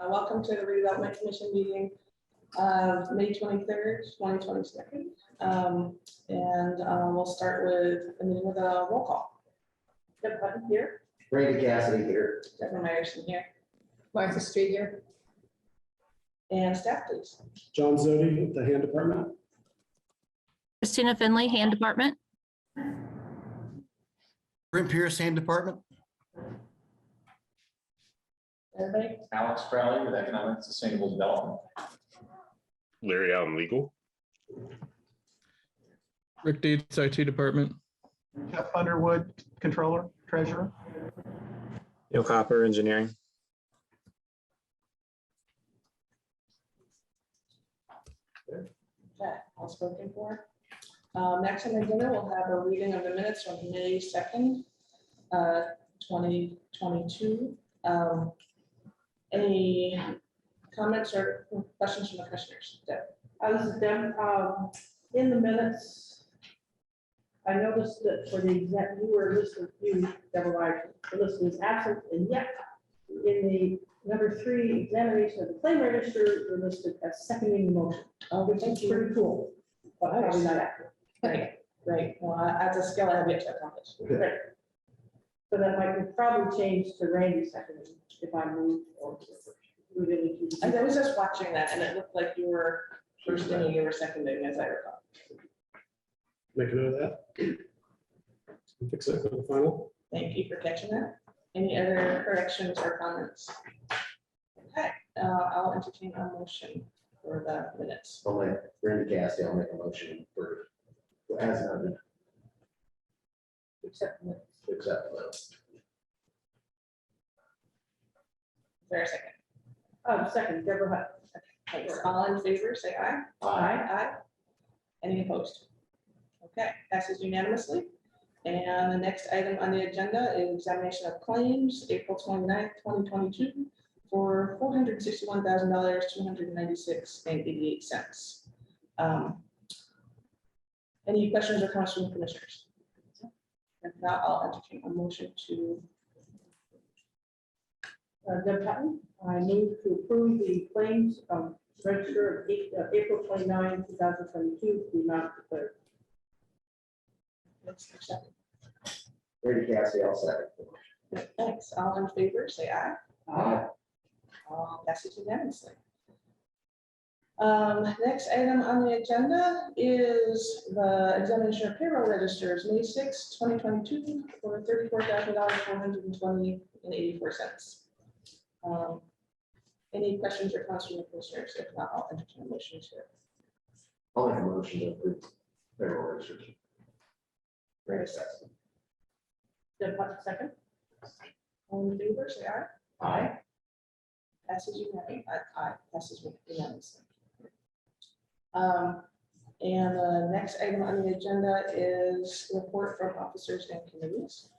Welcome to the Redevelopment Commission meeting of May 23rd, 2022. We'll start with the meeting with a roll call. Deb Hutton here. Randy Cassidy here. Deborah Meyerson here. Martha Street here. And staff, please. John Zodi with the hand department. Christina Finley, hand department. Brent Pierce, hand department. Everybody? Alex Crowley with Economic Sustainable Development. Larry Allen, legal. Rick Dietz, IT department. Jeff Underwood, controller, treasurer. Neil Copper, engineering. Okay, all spoken for. Next on the agenda, we'll have a reading of the minutes from May 2nd, 2022. Any comments or questions from the commissioners? Deb? This is Deb. In the minutes, I noticed that for the exam, you were listed, you, Deborah, were listed as absent, and yet in the number 3 examination of the claim register, you're listed as seconding the motion, which is pretty cool, but probably not accurate. Great. Well, that's a skill I have yet to accomplish. Right. So that might probably change to Randy seconding if I move or really. I was just watching that and it looked like you were first and you were seconding, as I recall. Make a note of that. Fix it for the final. Thank you for catching that. Any other corrections or comments? Okay, I'll entertain a motion for the minutes. I'll make Randy Cassidy, I'll make a motion for as noted. Except the minutes. Accept the Is there a second? Second, Deborah Hutt. Thanks. All in favor, say aye. Aye. Any opposed? Okay, passes unanimously. And the next item on the agenda is examination of claims, April 29th, 2022, for $461,000, $296.88. Any questions or comments from the commissioners? If not, I'll entertain a motion to. Deb Hutton, I move to approve the claims register of April 29, 2022, the amount declared. Randy Cassidy, I'll second. Thanks. All in favor, say aye. Aye. Passes unanimously. Next item on the agenda is the examination of payroll registers, May 6, 2022, for $34,000, $420.84. Any questions or comments from the commissioners? If not, I'll entertain a motion to. I'll make a motion to approve payroll registers. Great assessment. Deb Hutton, second. All in favor, say aye. Aye. Passes unanimously. Aye. Passes unanimously. And the next item on the agenda is report from officers and committees.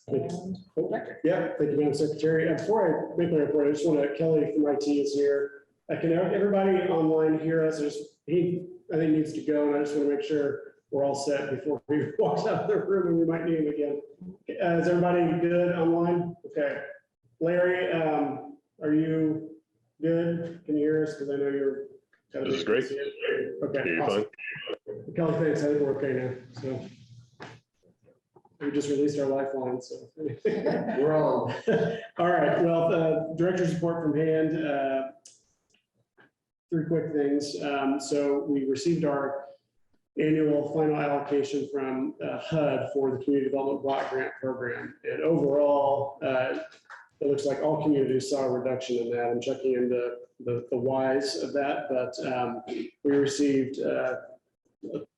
And director. Yeah, thank you, Madam Secretary. Before I make my report, I just want to, Kelly from IT is here. Can everybody online hear us? He, I think, needs to go, and I just want to make sure we're all set before he walks out of the room, and we might need him again. Is everybody good online? Okay. Larry, are you good? Can you hear us? Because I know you're. This is great. Okay. You're Awesome. fine. Kelly, thanks. I think we're okay now. So we just released our lifeline. So We're on. all right. Well, director's report from hand. 3 quick things. So we received our annual final allocation from HUD for the Community Development Block Grant Program. And overall, it looks like all communities saw a reduction in that. I'm checking into the whys of that, but we received a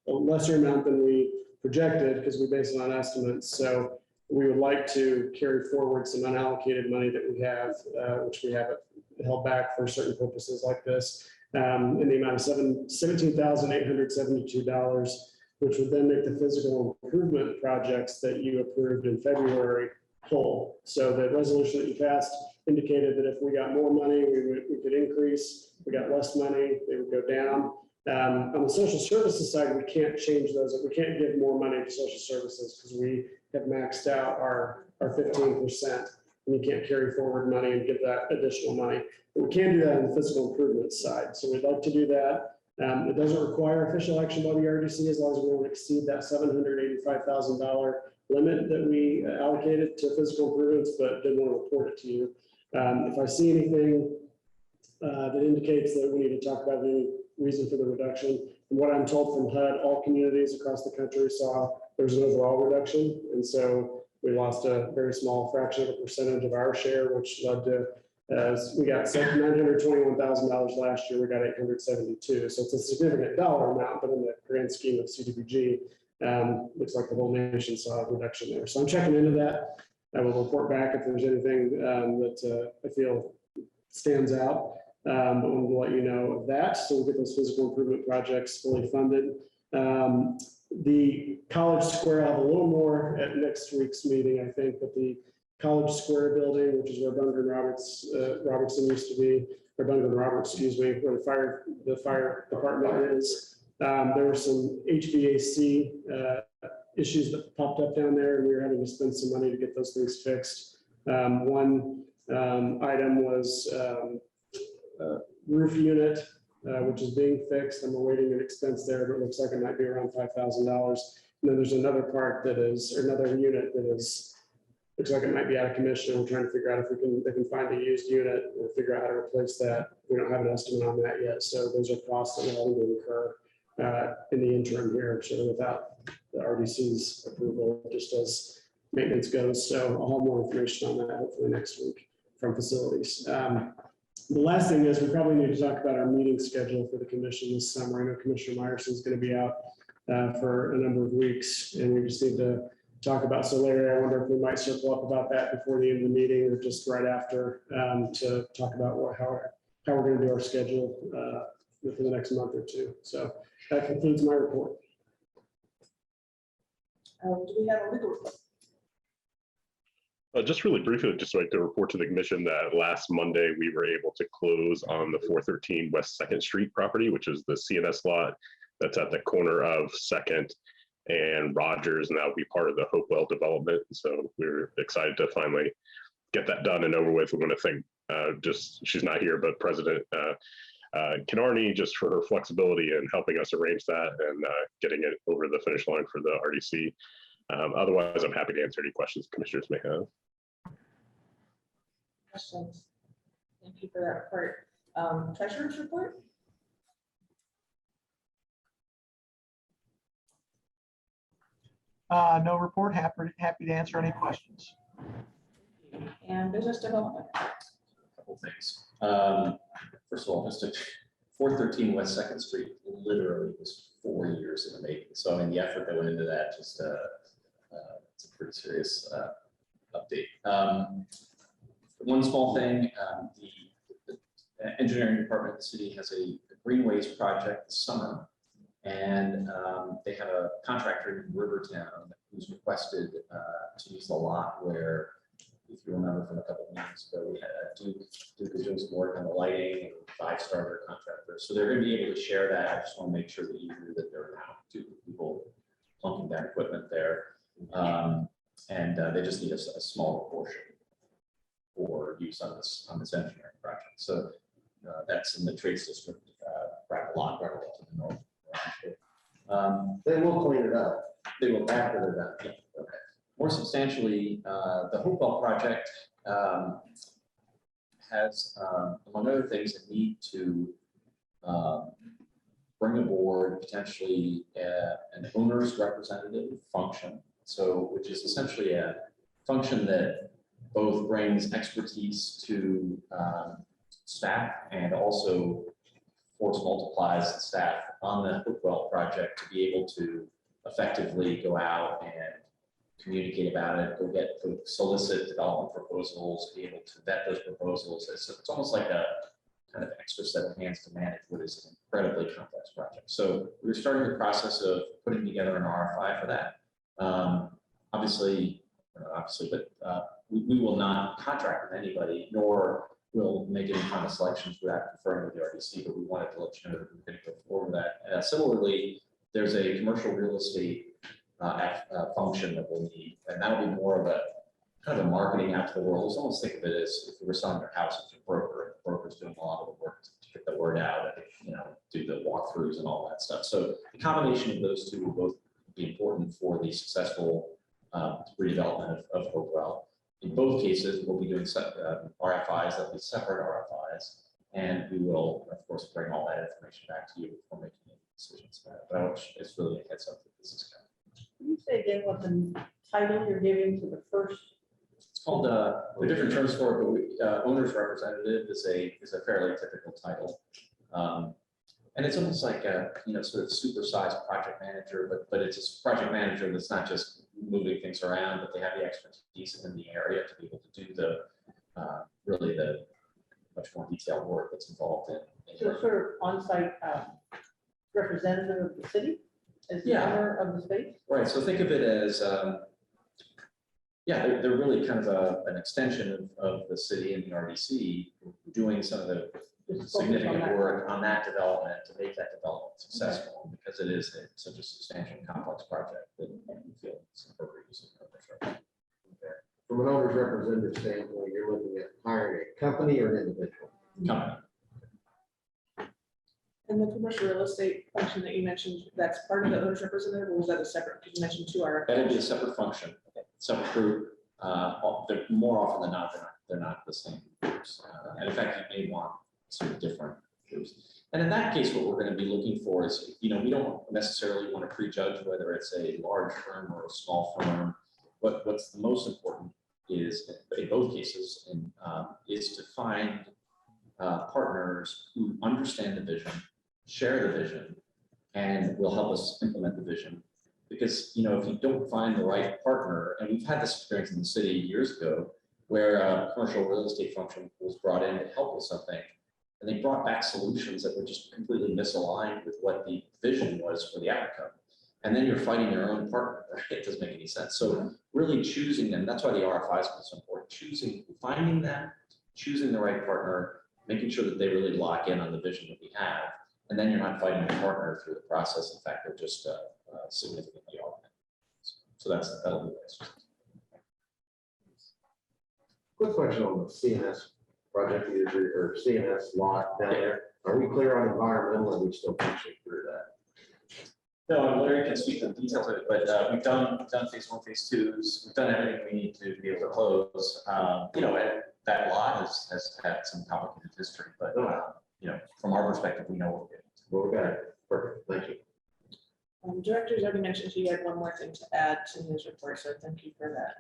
lesser amount than we projected because we based it on estimates. So we would like to carry forward some unallocated money that we have, which we have held back for certain purposes like this, in the amount of $17,872, which would then make the physical improvement projects that you approved in February whole. So the resolution that you passed indicated that if we got more money, we could increase. If we got less money, they would go down. On the social services side, we can't change those. We can't give more money to social services because we have maxed out our 15%. and you can't carry forward money and give that additional money. But we can do that on the physical improvement side. So we'd like to do that. It doesn't require official action by the RDC as long as we don't exceed that $785,000 limit that we allocated to physical improvements, but didn't want to report it to you. If I see anything that indicates that we need to talk about any reason for the reduction, from what I'm told from HUD, all communities across the country saw there's an overall reduction. And so we lost a very small fraction of a percentage of our share, which led to, as we got $921,000 last year, we got 872. So it's a significant dollar amount, but in the grand scheme of CDBG, looks like the whole nation saw a reduction there. So I'm checking into that. I will report back if there's anything that I feel stands out. But we'll let you know of that. So we'll get those physical improvement projects fully funded. The College Square, I'll have a little more at next week's meeting, I think, but the College Square building, which is where Robertson used to be, or Bungren Roberts, excuse me, where the fire department is. There were some HVAC issues that popped up down there, and we were having to spend some money to get those things fixed. One item was roof unit, which is being fixed. I'm awaiting an expense there, but it looks like it might be around $5,000. And then there's another part that is, or another unit that is, looks like it might be out of commission. We're trying to figure out if they can find a used unit or figure out how to replace that. We don't have an estimate on that yet. So those are costs that we'll have to incur in the interim here, so without the RDC's approval, just as maintenance goes. So I'll have more information on that hopefully next week from facilities. The last thing is we probably need to talk about our meeting schedule for the commission this summer. I know Commissioner Myerson is going to be out for a number of weeks, and we just need to talk about. So Larry, I wonder if we might circle up about that before the end of the meeting or just right after to talk about how we're going to do our schedule for the next month or two. So that concludes my report. Do we have a legal report? Just really briefly, I'd just like to report to the commission that last Monday, we were able to close on the 413 West 2nd Street property, which is the CNS lot that's at the corner of 2nd and Rogers, and that will be part of the Hopewell development. So we're excited to finally get that done and over with. We want to thank she's not here, but President Kenarney, just for her flexibility in helping us arrange that and getting it over the finish line for the RDC. Otherwise, I'm happy to answer any questions commissioners may have. Questions? Thank you for that report. Treasurer's report? No report. Happy to answer any questions. And business development. Couple things. First of all, just 413 West 2nd Street literally was 4 years in the making. So I mean, the effort that went into that just it's a pretty serious update. One small thing, the engineering department of the city has a green waste project this summer, and they have a contractor in Rivertown who's requested to use the lot where, if you remember from a couple of meetings ago, we had Duke is doing some work on the lighting and 5-star contractor. So they're going to be able to share that. I just want to make sure that you knew that there are now 2 people plunking down equipment there. And they just need a smaller portion for use on this engineering project. So that's in the Trace District, right along to the north. They will clean it up. They will After they're done. Yeah, okay. More substantially, the Hopewell project has, among other things, a need to bring aboard potentially an owner's representative function. So, which is essentially a function that both brings expertise to staff and also force multiplies the staff on the Hopewell project to be able to effectively go out and communicate about it, go solicit development proposals, be able to vet those proposals. It's almost like a kind of extra set of hands to manage what is an incredibly complex project. So we're starting the process of putting together an RFI for that. Obviously, but we will not contract with anybody, nor will make any kind of selections without conferring with the RDC, but we wanted to let you know that we're going to go forward with that. Similarly, there's a commercial real estate function that we'll need, and that'll be more of a kind of a marketing out to the world. Let's almost think of it as if you were selling your house as a broker, the broker's doing a lot of the work to get the word out and, do the walkthroughs and all that stuff. So the combination of those two will both be important for the successful redevelopment of Hopewell. In both cases, we'll be doing RFIs, that'll be separate RFIs, and we will, of course, bring all that information back to you before making any decisions about it. But it's really a heads up that this is coming. Can you say again what the title you're giving to the first? It's called, the different terms for it, but owner's representative is a fairly typical title. And it's almost like a, sort of supersized project manager, but it's a project manager that's not just moving things around, but they have the expertise in the area to be able to do the, really the much more detailed work that's involved in. So sort of on-site representative of the city as the Yeah. owner of the space? Right, so think of it as, they're really kind of an extension of the city and the RDC doing some of the Just focus on significant that. work on that development to make that development successful, because it is such a substantial and complex project that we feel it's appropriate use of infrastructure. From an owner's representative standpoint, you're looking at hiring a company or an individual? Company. And the commercial real estate function that you mentioned, that's part of the owner's representative, or was that a separate, because you mentioned two are. That'll be a separate function, separate group. They're more often than not, they're not the same groups. And in fact, you may want sort of different groups. And in that case, what we're going to be looking for is, we don't necessarily want to prejudge whether it's a large firm or a small firm. What's the most important is, in both cases, is to find partners who understand the vision, share the vision, and will help us implement the vision. Because, if you don't find the right partner, and we've had this experience in the city years ago, where a commercial real estate function was brought in to help with something, and they brought back solutions that were just completely misaligned with what the vision was for the outcome. And then you're fighting your own partner, right? It doesn't make any sense. So really choosing them, that's why the RFIs are so important. Finding them, choosing the right partner, making sure that they really lock in on the vision that we have. And then you're not fighting your partner through the process. In fact, they're just significantly augmented. So that'll be nice. Quick question on the CNS project, or CNS lot down there. Are we clear on environmental, and we still functioning through that? No, and Larry can speak to the details of it, but we've done phase 1, phase 2s. We've done everything we need to be able to close. And that lot has had some complicated history, but from our perspective, we know what we're getting. Well, we got it. Perfect. Thank you. Director's already mentioned he had one more thing to add to his report, so thank you for that.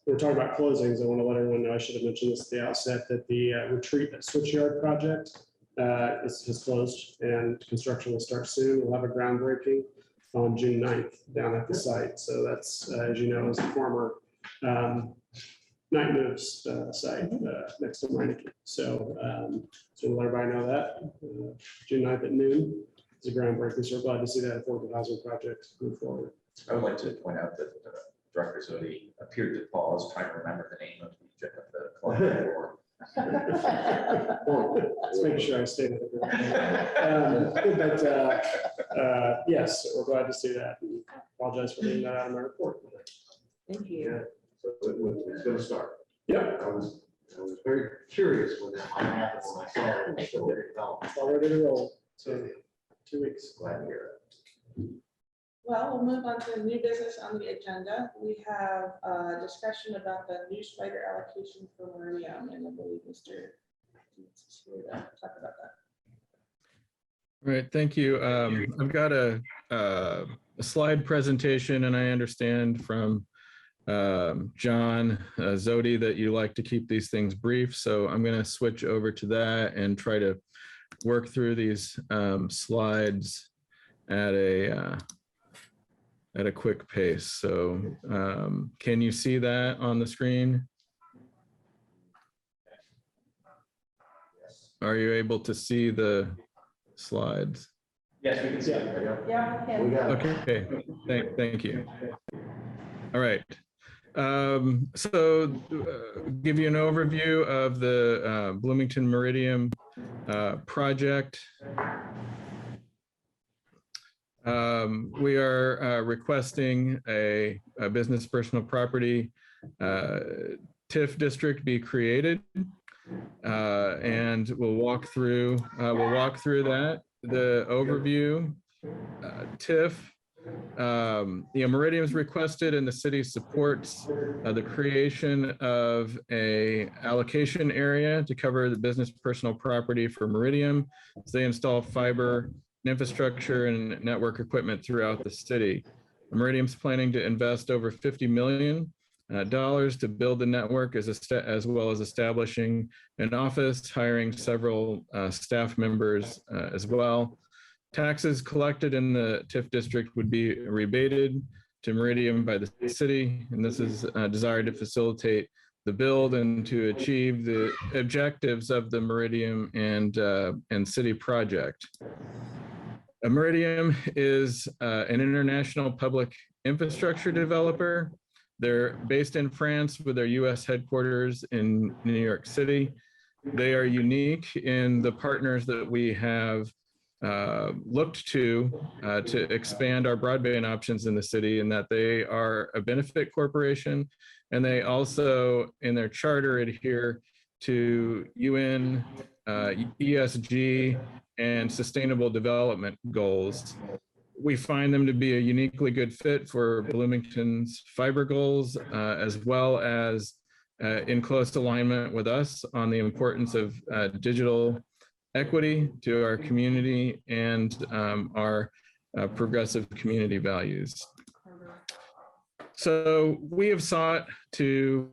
We're talking about closings. I want to let everyone know, I should have mentioned this at the outset, that the retreat at Switchyard project has closed, and construction will start soon. We'll have a groundbreaking on June 9th down at the site. So that's, as you know, is the former Night Moves site next to Meineke. So we'll let everybody know that June 9th at noon is a groundbreaking. So we're glad to see that affordable housing project move forward. I would like to point out that Director Zodi appeared to pause, trying to remember the name of the client. Let's make sure I stayed at But yes, we're glad to see that. And apologize for leaving that out of my report. Thank you. Yeah. So it's going to start. Yeah, I was very curious when that might happen, when I saw it. It's still very developed. it's all ready to roll. So 2 weeks. Glad to hear it. Well, we'll move on to new business on the agenda. We have a discussion about the new spider allocation for Meridian, and I believe Mr. Dietz is here to talk about that. All right, thank you. I've got a slide presentation, and I understand from John Zodi that you like to keep these things brief. So I'm going to switch over to that and try to work through these slides at a quick pace. So can you see that on the screen? Are you able to see the slides? Yes, we can see it. Yeah. We got it. Okay, thank you. All right. So give you an overview of the Bloomington Meridian project. We are requesting a business personal property TIF district be created. And we'll walk through that. The overview, TIF, Meridian was requested and the city supports the creation of a allocation area to cover the business personal property for Meridian as they install fiber infrastructure and network equipment throughout the city. Meridian's planning to invest over $50 million to build the network as well as establishing an office, hiring several staff members as well. Taxes collected in the TIF district would be rebated to Meridian by the city, and this is desired to facilitate the build and to achieve the objectives of the Meridian and city project. Meridian is an international public infrastructure developer. They're based in France with their US headquarters in New York City. They are unique in the partners that we have looked to expand our broadband options in the city, and that they are a benefit corporation, and they also in their charter adhere to UN ESG and sustainable development goals. We find them to be a uniquely good fit for Bloomington's fiber goals, as well as in close alignment with us on the importance of digital equity to our community and our progressive community values. So we have sought to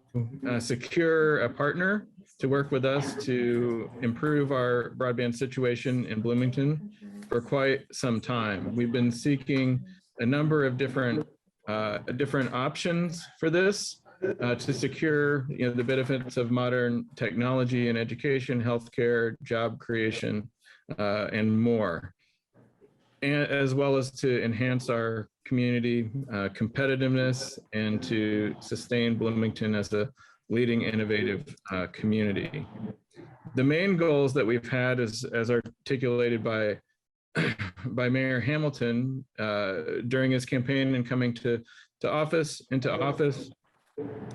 secure a partner to work with us to improve our broadband situation in Bloomington for quite some time. We've been seeking a number of different options for this to secure the benefits of modern technology and education, healthcare, job creation, and more, and as well as to enhance our community competitiveness and to sustain Bloomington as a leading innovative community. The main goals that we've had as articulated by Mayor Hamilton during his campaign and coming into office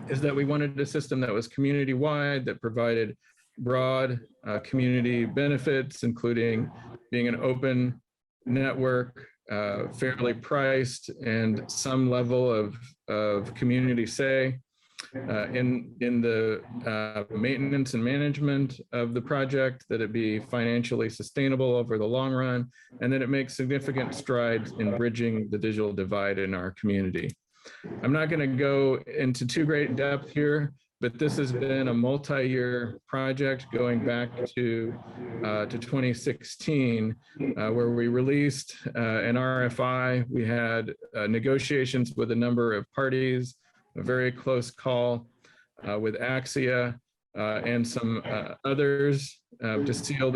is that we wanted a system that was community-wide, that provided broad community benefits, including being an open network, fairly priced, and some level of community say in the maintenance and management of the project, that it be financially sustainable over the long run, and that it makes significant strides in bridging the digital divide in our community. I'm not going to go into too great depth here, but this has been a multi-year project going back to 2016, where we released an RFI. We had negotiations with a number of parties, a very close call with Axia and some others to seal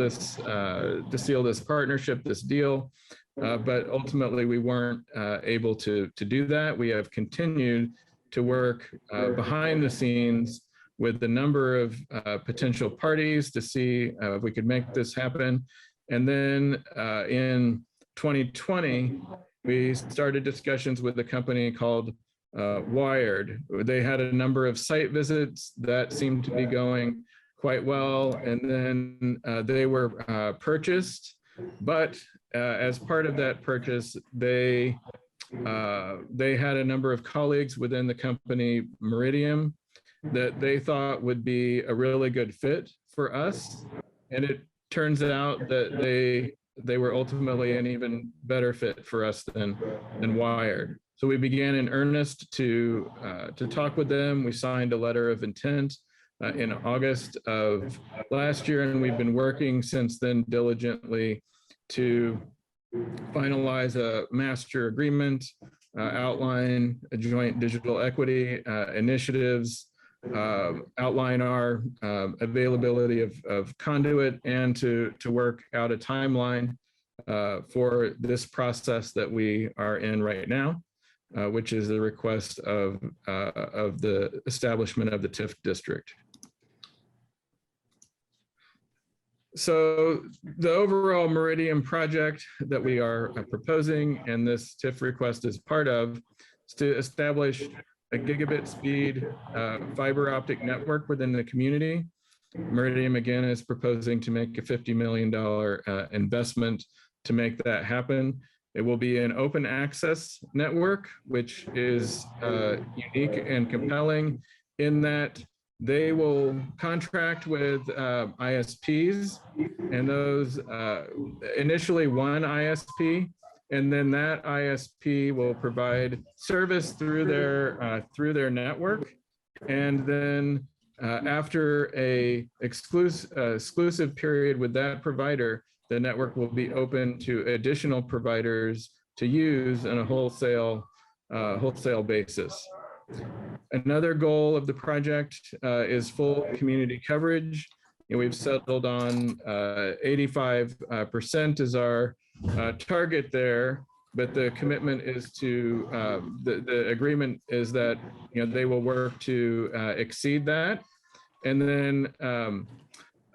this partnership, this deal. But ultimately, we weren't able to do that. We have continued to work behind the scenes with a number of potential parties to see if we could make this happen. And then in 2020, we started discussions with a company called Wired. They had a number of site visits that seemed to be going quite well, and then they were purchased. But as part of that purchase, they had a number of colleagues within the company Meridian that they thought would be a really good fit for us, and it turns out that they were ultimately an even better fit for us than Wired. So we began in earnest to talk with them. We signed a letter of intent in August of last year, and we've been working since then diligently to finalize a master agreement, outline a joint digital equity initiatives, outline our availability of conduit, and to work out a timeline for this process that we are in right now, which is the request of the establishment of the TIF district. So the overall Meridian project that we are proposing and this TIF request is part of is to establish a gigabit speed fiber optic network within the community. Meridian again is proposing to make a $50 million investment to make that happen. It will be an open access network, which is unique and compelling in that they will contract with ISPs, and those initially one ISP, and then that ISP will provide service through their network, and then after a exclusive period with that provider, the network will be open to additional providers to use on a wholesale basis. Another goal of the project is full community coverage. And we've settled on 85% is our target there, but the commitment is to, the agreement is that, they will work to exceed that. And then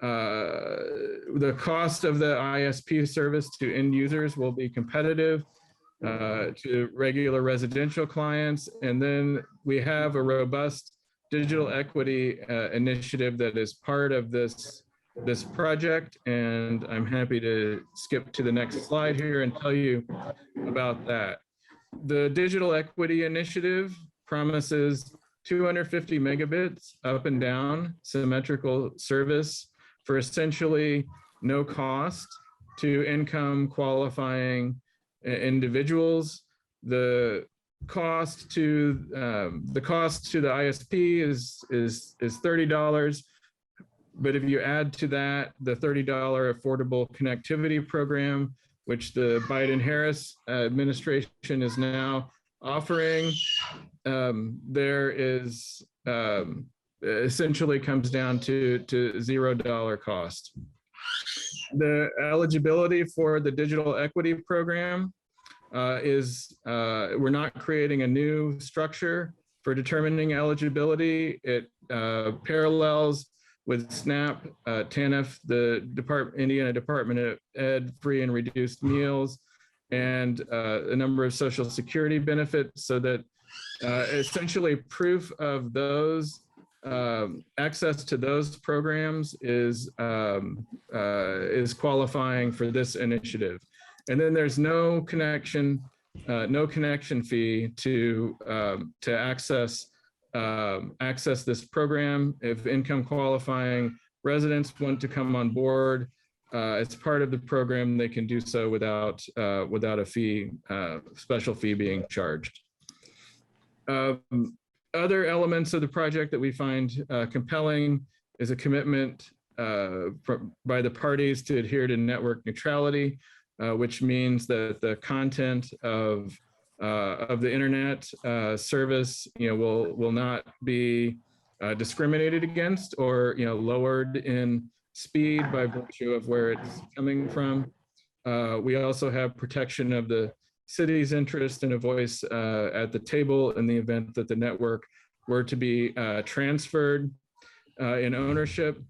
the cost of the ISP service to end users will be competitive to regular residential clients. And then we have a robust digital equity initiative that is part of this project. And I'm happy to skip to the next slide here and tell you about that. The digital equity initiative promises 250 megabits up and down symmetrical service for essentially no cost to income qualifying individuals. The cost to the ISP is $30, but if you add to that the $30 affordable connectivity program, which the Biden-Harris administration is now offering, there is essentially comes down to $0 cost. The eligibility for the digital equity program is we're not creating a new structure for determining eligibility. It parallels with SNAP, TANF, the Indiana Department of Ed free and reduced meals, and a number of Social Security benefits, so that essentially proof of those access to those programs is qualifying for this initiative. And then there's no connection fee to access this program. If income qualifying residents want to come on board as part of the program, they can do so without a fee, special fee being charged. Other elements of the project that we find compelling is a commitment by the parties to adhere to network neutrality, which means that the content of the internet service, will not be discriminated against or lowered in speed by virtue of where it's coming from. We also have protection of the city's interest and a voice at the table in the event that the network were to be transferred in ownership.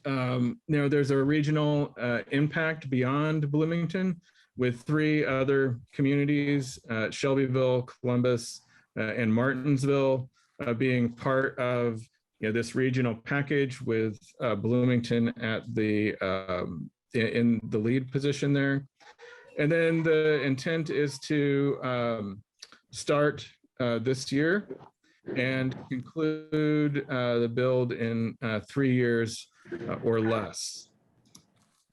There's a regional impact beyond Bloomington with 3 other communities, Shelbyville, Columbus, and Martinsville, being part of this regional package with Bloomington at in the lead position there. And then the intent is to start this year and conclude the build in 3 years or less.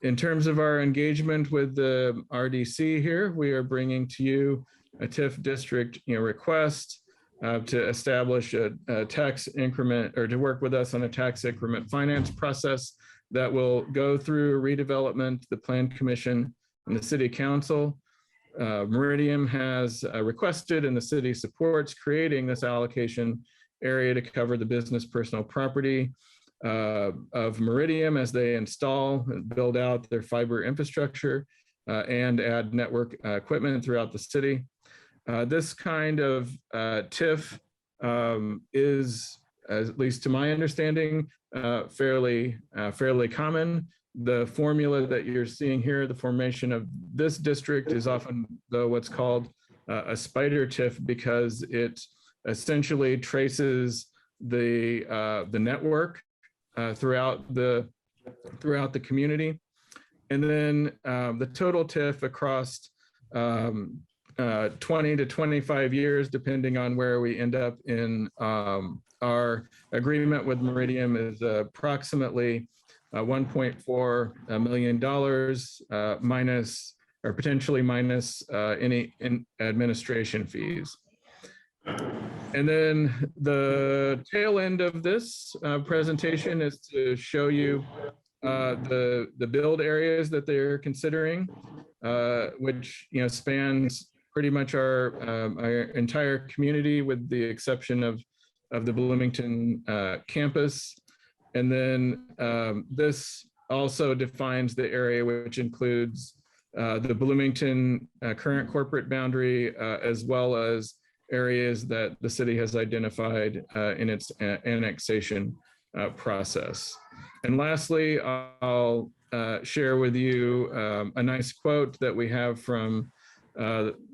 In terms of our engagement with the RDC here, we are bringing to you a TIF district request to establish a tax increment, or to work with us on a tax increment finance process that will go through redevelopment, the Plan Commission, and the City Council. Meridian has requested, and the city supports, creating this allocation area to cover the business personal property of Meridian as they install and build out their fiber infrastructure and add network equipment throughout the city. This kind of TIF is, at least to my understanding, fairly common. the formula that you're seeing here, the formation of this district is often what's called a spider TIF because it essentially traces the network throughout the community. And then the total TIF across 20 to 25 years, depending on where we end up in our agreement with Meridian, is approximately $1.4 million minus or potentially minus any administration fees. And then the tail end of this presentation is to show you the build areas that they're considering, which spans pretty much our entire community with the exception of the Bloomington campus. And then this also defines the area which includes the Bloomington current corporate boundary, as well as areas that the city has identified in its annexation process. And lastly, I'll share with you a nice quote that we have from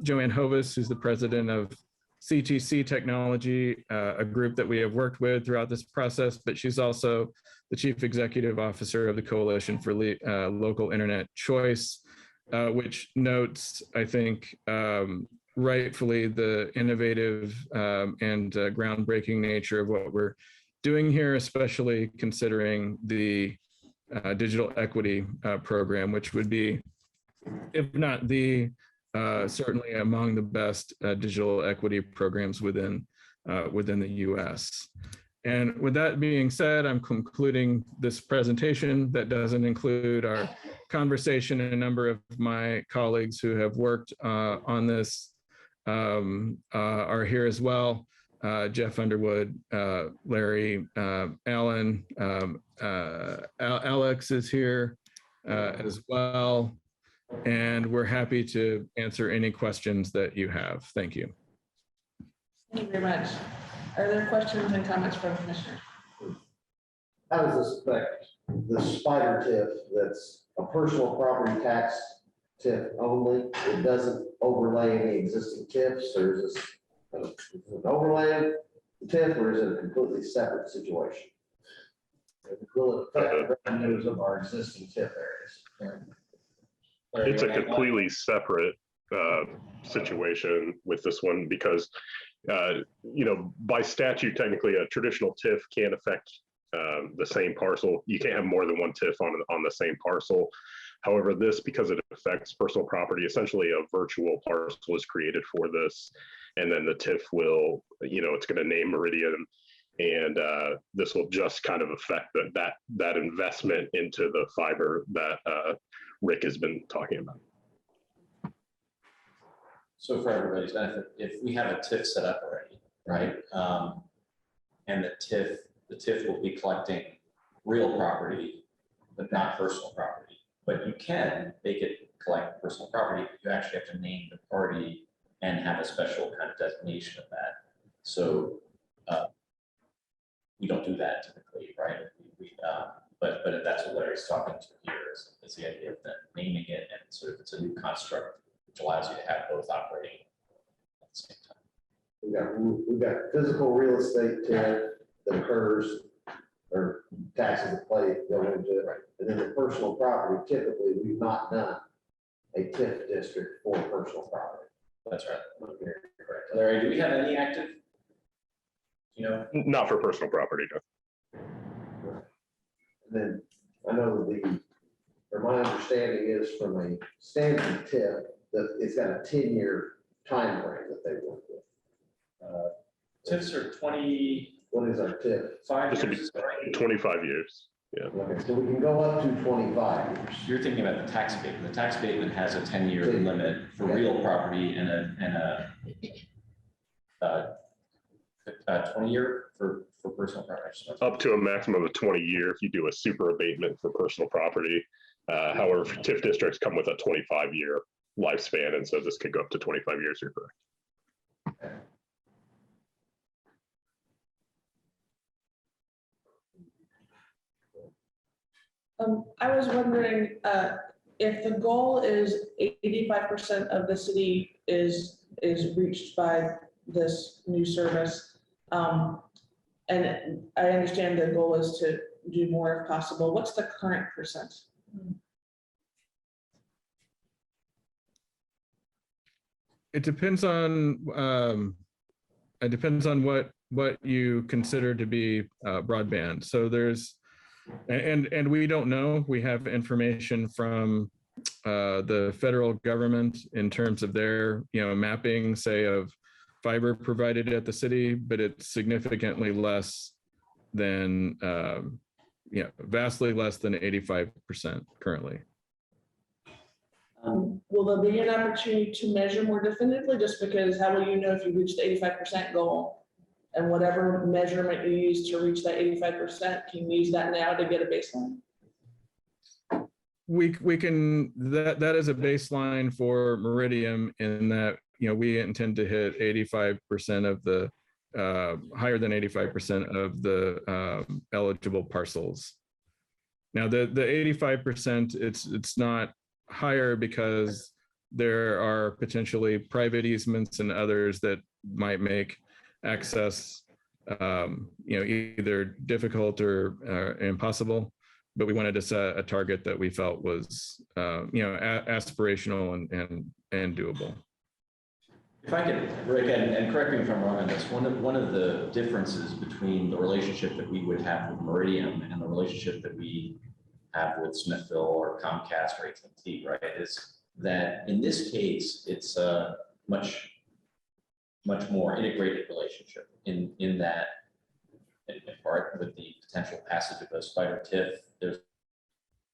Joanne Hovis, who's the president of CTC Technology, a group that we have worked with throughout this process, but she's also the chief executive officer of the Coalition for Local Internet Choice, which notes, I think, rightfully the innovative and groundbreaking nature of what we're doing here, especially considering the digital equity program, which would be, if not the, certainly among the best digital equity programs within the US. And with that being said, I'm concluding this presentation. That doesn't include our conversation, and a number of my colleagues who have worked on this are here as well. Jeff Underwood, Larry, Alan, Alex is here as well. And we're happy to answer any questions that you have. Thank you. Thank you very much. Are there questions and comments from commissioners? How does this affect the spider TIF that's a personal property tax TIF only? It doesn't overlay any existing TIFs, or is this an overlay TIF, or is it a completely separate situation? Will it affect the revenues of our existing TIF areas? It's a completely separate situation with this one because, by statute, technically a traditional TIF can't affect the same parcel. You can't have more than one TIF on the same parcel. However, this, because it affects personal property, essentially a virtual parcel is created for this. And then the TIF will, it's going to name Meridian, and this will just kind of affect that investment into the fiber that Rick has been talking about. So for everybody's benefit, if we have a TIF set up already, right? And the TIF will be collecting real property, but not personal property. But you can make it collect personal property, but you actually have to name the party and have a special kind of designation of that. So we don't do that typically, right? But that's what Larry's talking to here is the idea of then naming it, and sort of it's a new construct which allows you to have both operating at the same time. We've got physical real estate TIF that occurs, or taxes that go into it, and then the personal property. Typically, we've not done a TIF district for personal property. That's right. Okay, correct. Larry, do we have any active? Not for personal property, no. And then I know or my understanding is from a standard TIF that it's got a 10-year time frame that they work with. TIFs are 20. What is our TIF? 5 This years. will be 25 years. Yeah. Okay, so we can go up to 25 years. You're thinking about the tax abatement. The tax abatement has a 10-year limit for real property and a 20-year for personal property. Up to a maximum of 20 years if you do a super abatement for personal property. However, TIF districts come with a 25-year lifespan, and so this could go up to 25 years. You're correct. Okay. I was wondering, if the goal is 85% of the city is reached by this new service. And I understand the goal is to do more if possible. What's the current percent? It depends on what you consider to be broadband. So there's, and we don't know. We have information from the federal government in terms of their, mapping, say, of fiber provided at the city, but it's significantly less than, vastly less than 85% currently. Will there be an opportunity to measure more definitively, just because how will you know if you reach the 85% goal? And whatever measurement you use to reach that 85%, can you use that now to get a baseline? We can, that is a baseline for Meridian in that, we intend to hit 85% of the, higher than 85% of the eligible parcels. Now, the 85%, it's not higher because there are potentially private easements and others that might make access, either difficult or impossible. But we wanted to set a target that we felt was, aspirational and doable. If I could, Rick, and correct me if I'm wrong on this, one of the differences between the relationship that we would have with Meridian and the relationship that we have with Smithville or Comcast or AT&T, right, is that in this case, it's a much more integrated relationship in that, in part with the potential passage of a spider TIF, there's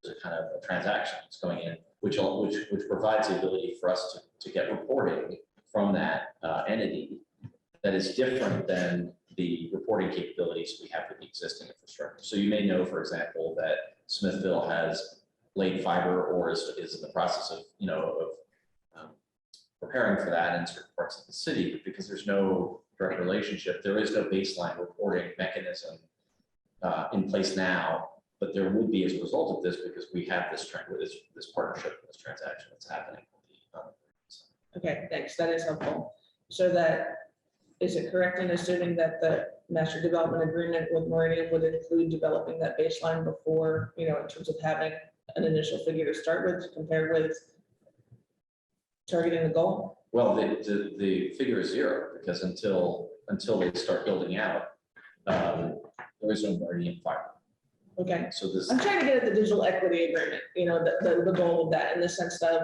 a kind of a transaction that's going in, which provides the ability for us to get reporting from that entity that is different than the reporting capabilities we have with the existing infrastructure. So you may know, for example, that Smithville has laid fiber or is in the process of, preparing for that in certain parts of the city, but because there's no direct relationship, there is no baseline reporting mechanism in place now, but there would be as a result of this because we have this partnership, this transaction that's happening. Okay, thanks. That is helpful. So that, is it correct in assuming that the master development agreement with Meridian would include developing that baseline before, in terms of having an initial figure to start with to compare with targeting the goal? Well, the figure is zero because until they start building out, there is no Meridian fiber. Okay. So this, I'm trying to get at the digital equity agreement, the goal of that in the sense of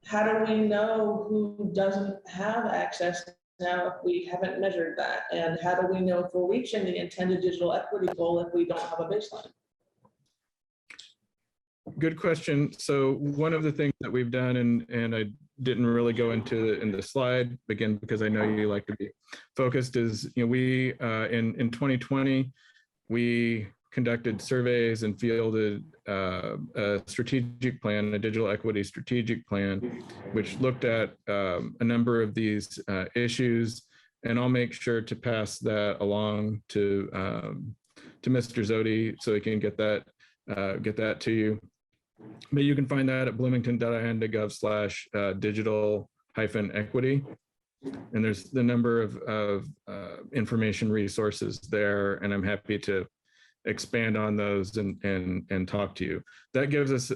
how do we know who doesn't have access now if we haven't measured that? And how do we know if we're reaching the intended digital equity goal if we don't have a baseline? Good question. So one of the things that we've done, and I didn't really go into in the slide, again, because I know you like to be focused, is, we, in 2020, we conducted surveys and fielded a strategic plan, a digital equity strategic plan, which looked at a number of these issues. And I'll make sure to pass that along to Mr. Zodi so he can get that to you. But you can find that at bloomington.gov/digital-equity. And there's the number of information resources there, and I'm happy to expand on those and talk to you. That gives us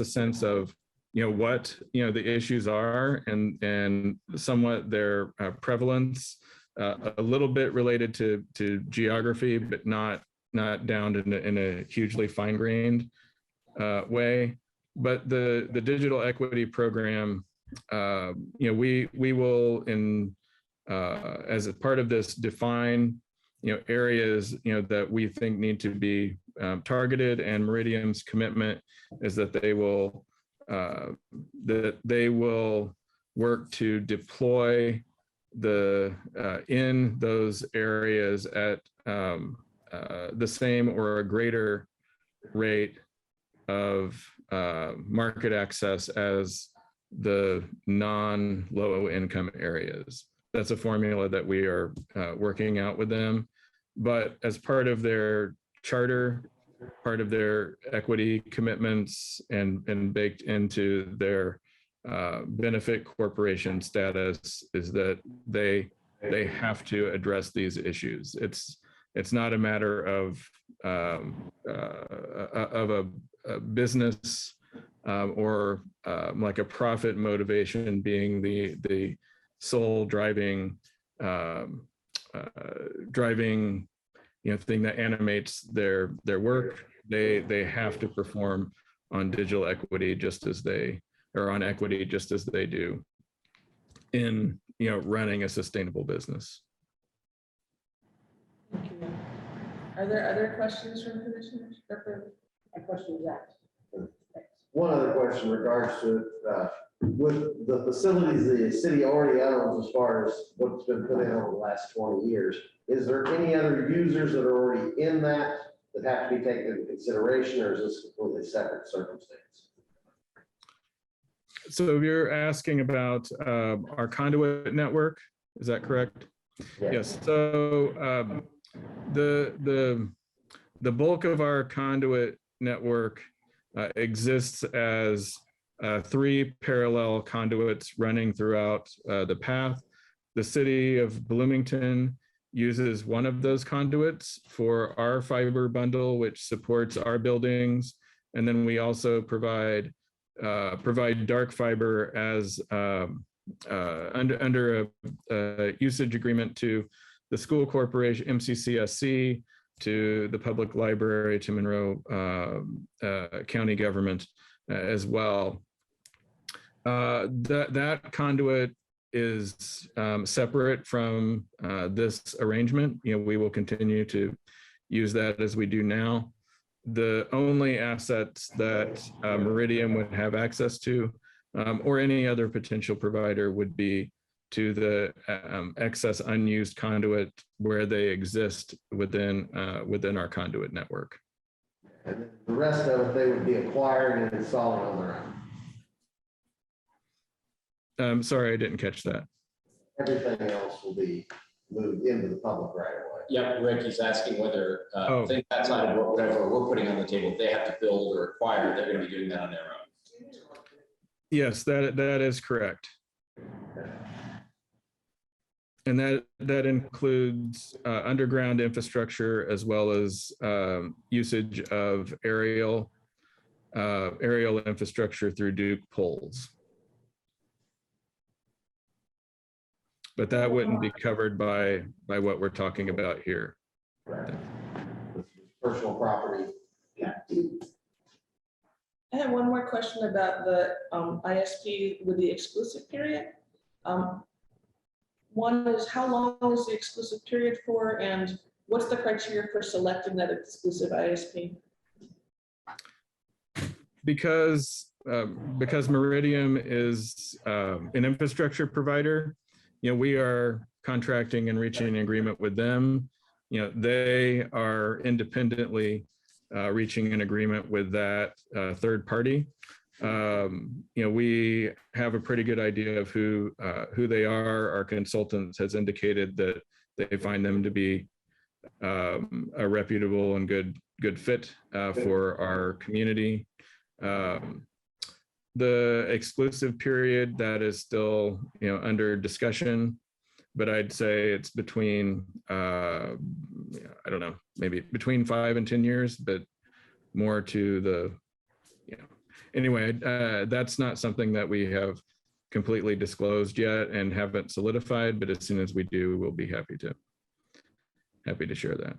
a sense of what the issues are and somewhat their prevalence, a little bit related to geography, but not down in a hugely fine-grained way. But the digital equity program, we will as a part of this define areas that we think need to be targeted, and Meridian's commitment is that they will work to deploy in those areas at the same or a greater rate of market access as the non-low income areas. That's a formula that we are working out with them. But as part of their charter, part of their equity commitments and baked into their benefit corporation status is that they have to address these issues. It's not a matter of a business or like a profit motivation being the sole driving thing that animates their work. They have to perform on digital equity just as they do in running a sustainable business. Thank you. Are there other questions from commissioners? My question is that. One other question in regards to, with the facilities the city already owns as far as what's been put in over the last 20 years, is there any other users that are already in that have to be taken into consideration, or is this a completely separate circumstance? So you're asking about our conduit network, is that correct? Yes. So the bulk of our conduit network exists as 3 parallel conduits running throughout the path. The city of Bloomington uses one of those conduits for our fiber bundle, which supports our buildings. And then we also provide dark fiber as under a usage agreement to the school corporation, MCCSC, to the public library, to Monroe County government as well. That conduit is separate from this arrangement. We will continue to use that as we do now. The only assets that Meridian would have access to, or any other potential provider, would be to the excess unused conduit where they exist within our conduit network. And then the rest of it, they would be acquiring and installing on their own. Sorry, I didn't catch that. Everything else will be moved into the public right away. Yeah, Rick, he's asking whether things Oh. outside of whatever we're putting on the table, they have to build or acquire, they're going to be doing that on their own. Yes, that is correct. And that includes underground infrastructure as well as usage of aerial infrastructure through Duke poles. But that wouldn't be covered by what we're talking about here. Right. Personal property. I have one more question about the ISP with the exclusive period. One is, how long is the exclusive period for, and what's the criteria for selecting that exclusive ISP? Because Meridian is an infrastructure provider, we are contracting and reaching an agreement with them. They are independently reaching an agreement with that third party. We have a pretty good idea of who they are. Our consultants has indicated that they find them to be a reputable and good fit for our community. The exclusive period, that is still under discussion, but I'd say it's between I don't know, maybe between 5 and 10 years, but more to the anyway, that's not something that we have completely disclosed yet and haven't solidified, but as soon as we do, we'll be happy to share that.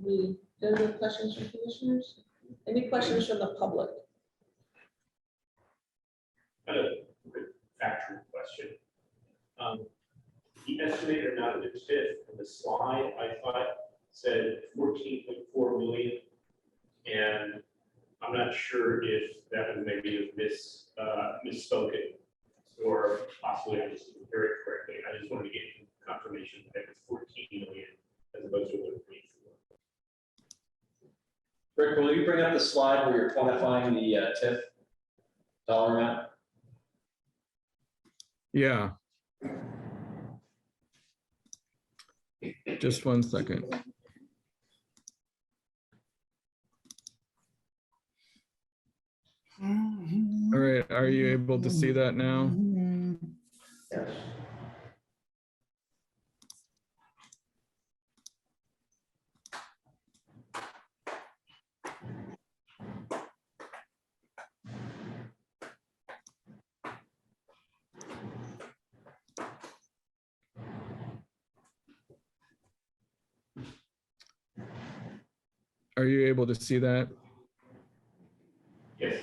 Any other questions from commissioners? Any questions from the public? A quick factual question. The estimated amount of the TIF in the slide, I thought said 14.4 million. And I'm not sure if that was maybe misspoken, or possibly I just didn't hear it correctly. I just wanted to get confirmation that it's 14 million as opposed to 1.4. Rick, will you bring up the slide where you're quantifying the TIF dollar amount? Yeah. Just 1 second. All right, are you able to see that now? Yes. Are you able to see that? Yes.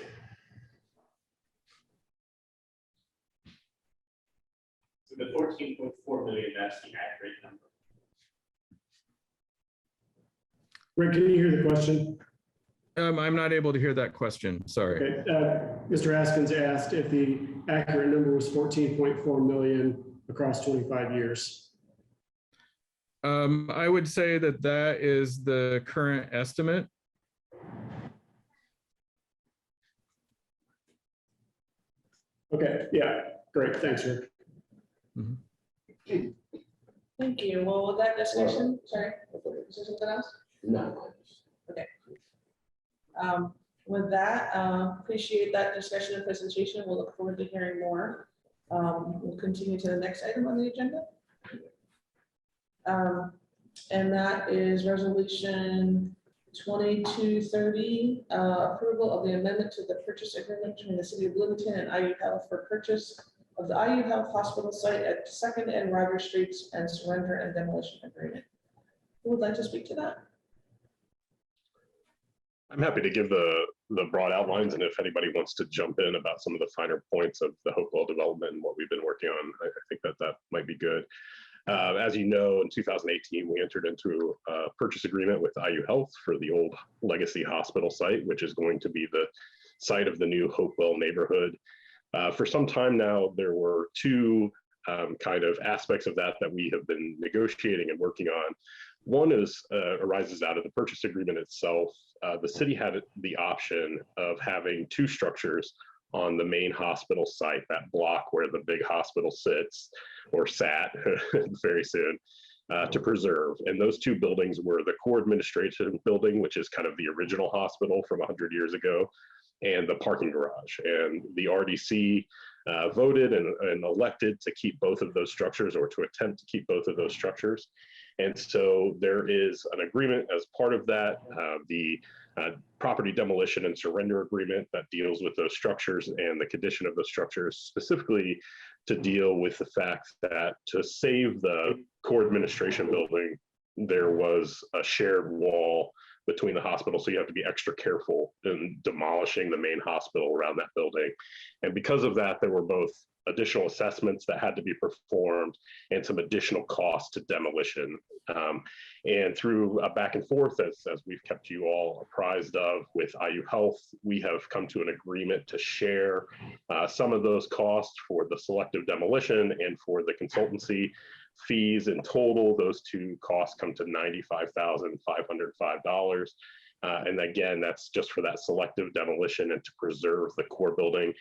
So the 14.4 million, that's the accurate number. Rick, can you hear the question? I'm not able to hear that question, sorry. Okay, Mr. Askins asked if the accurate number was 14.4 million across 25 years. I would say that that is the current estimate. Okay, yeah, great, thanks, Rick. Thank you. Well, with that discussion, sorry, is there something else? No. With that, appreciate that discussion and presentation. We'll look forward to hearing more. We'll continue to the next item on the agenda. And that is resolution 2230, approval of the amendment to the purchase agreement between the city of Bloomington and IU Health for purchase of the IU Health Hospital site at 2nd and Rogers Streets and surrender and demolition agreement. Who would like to speak to that? I'm happy to give the broad outlines, and if anybody wants to jump in about some of the finer points of the Hopewell development and what we've been working on, I think that might be good. As you know, in 2018, we entered into a purchase agreement with IU Health for the old legacy hospital site, which is going to be the site of the new Hopewell neighborhood. For some time now, there were two kind of aspects of that we have been negotiating and working on. One arises out of the purchase agreement itself. The city had the option of having two structures on the main hospital site, that block where the big hospital sits or sat very soon, to preserve. And those two buildings were the core administration building, which is kind of the original hospital from 100 years ago, and the parking garage. And the RDC voted and elected to keep both of those structures, or to attempt to keep both of those structures. And so there is an agreement as part of that, the property demolition and surrender agreement that deals with those structures and the condition of those structures, specifically to deal with the fact that to save the core administration building, there was a shared wall between the hospital. So you have to be extra careful in demolishing the main hospital around that building. And because of that, there were both additional assessments that had to be performed and some additional costs to demolition. And through a back and forth, as we've kept you all apprised of with IU Health, we have come to an agreement to share some of those costs for the selective demolition and for the consultancy fees. In total, those two costs come to $95,505. And again, that's just for that selective demolition and to preserve the core building.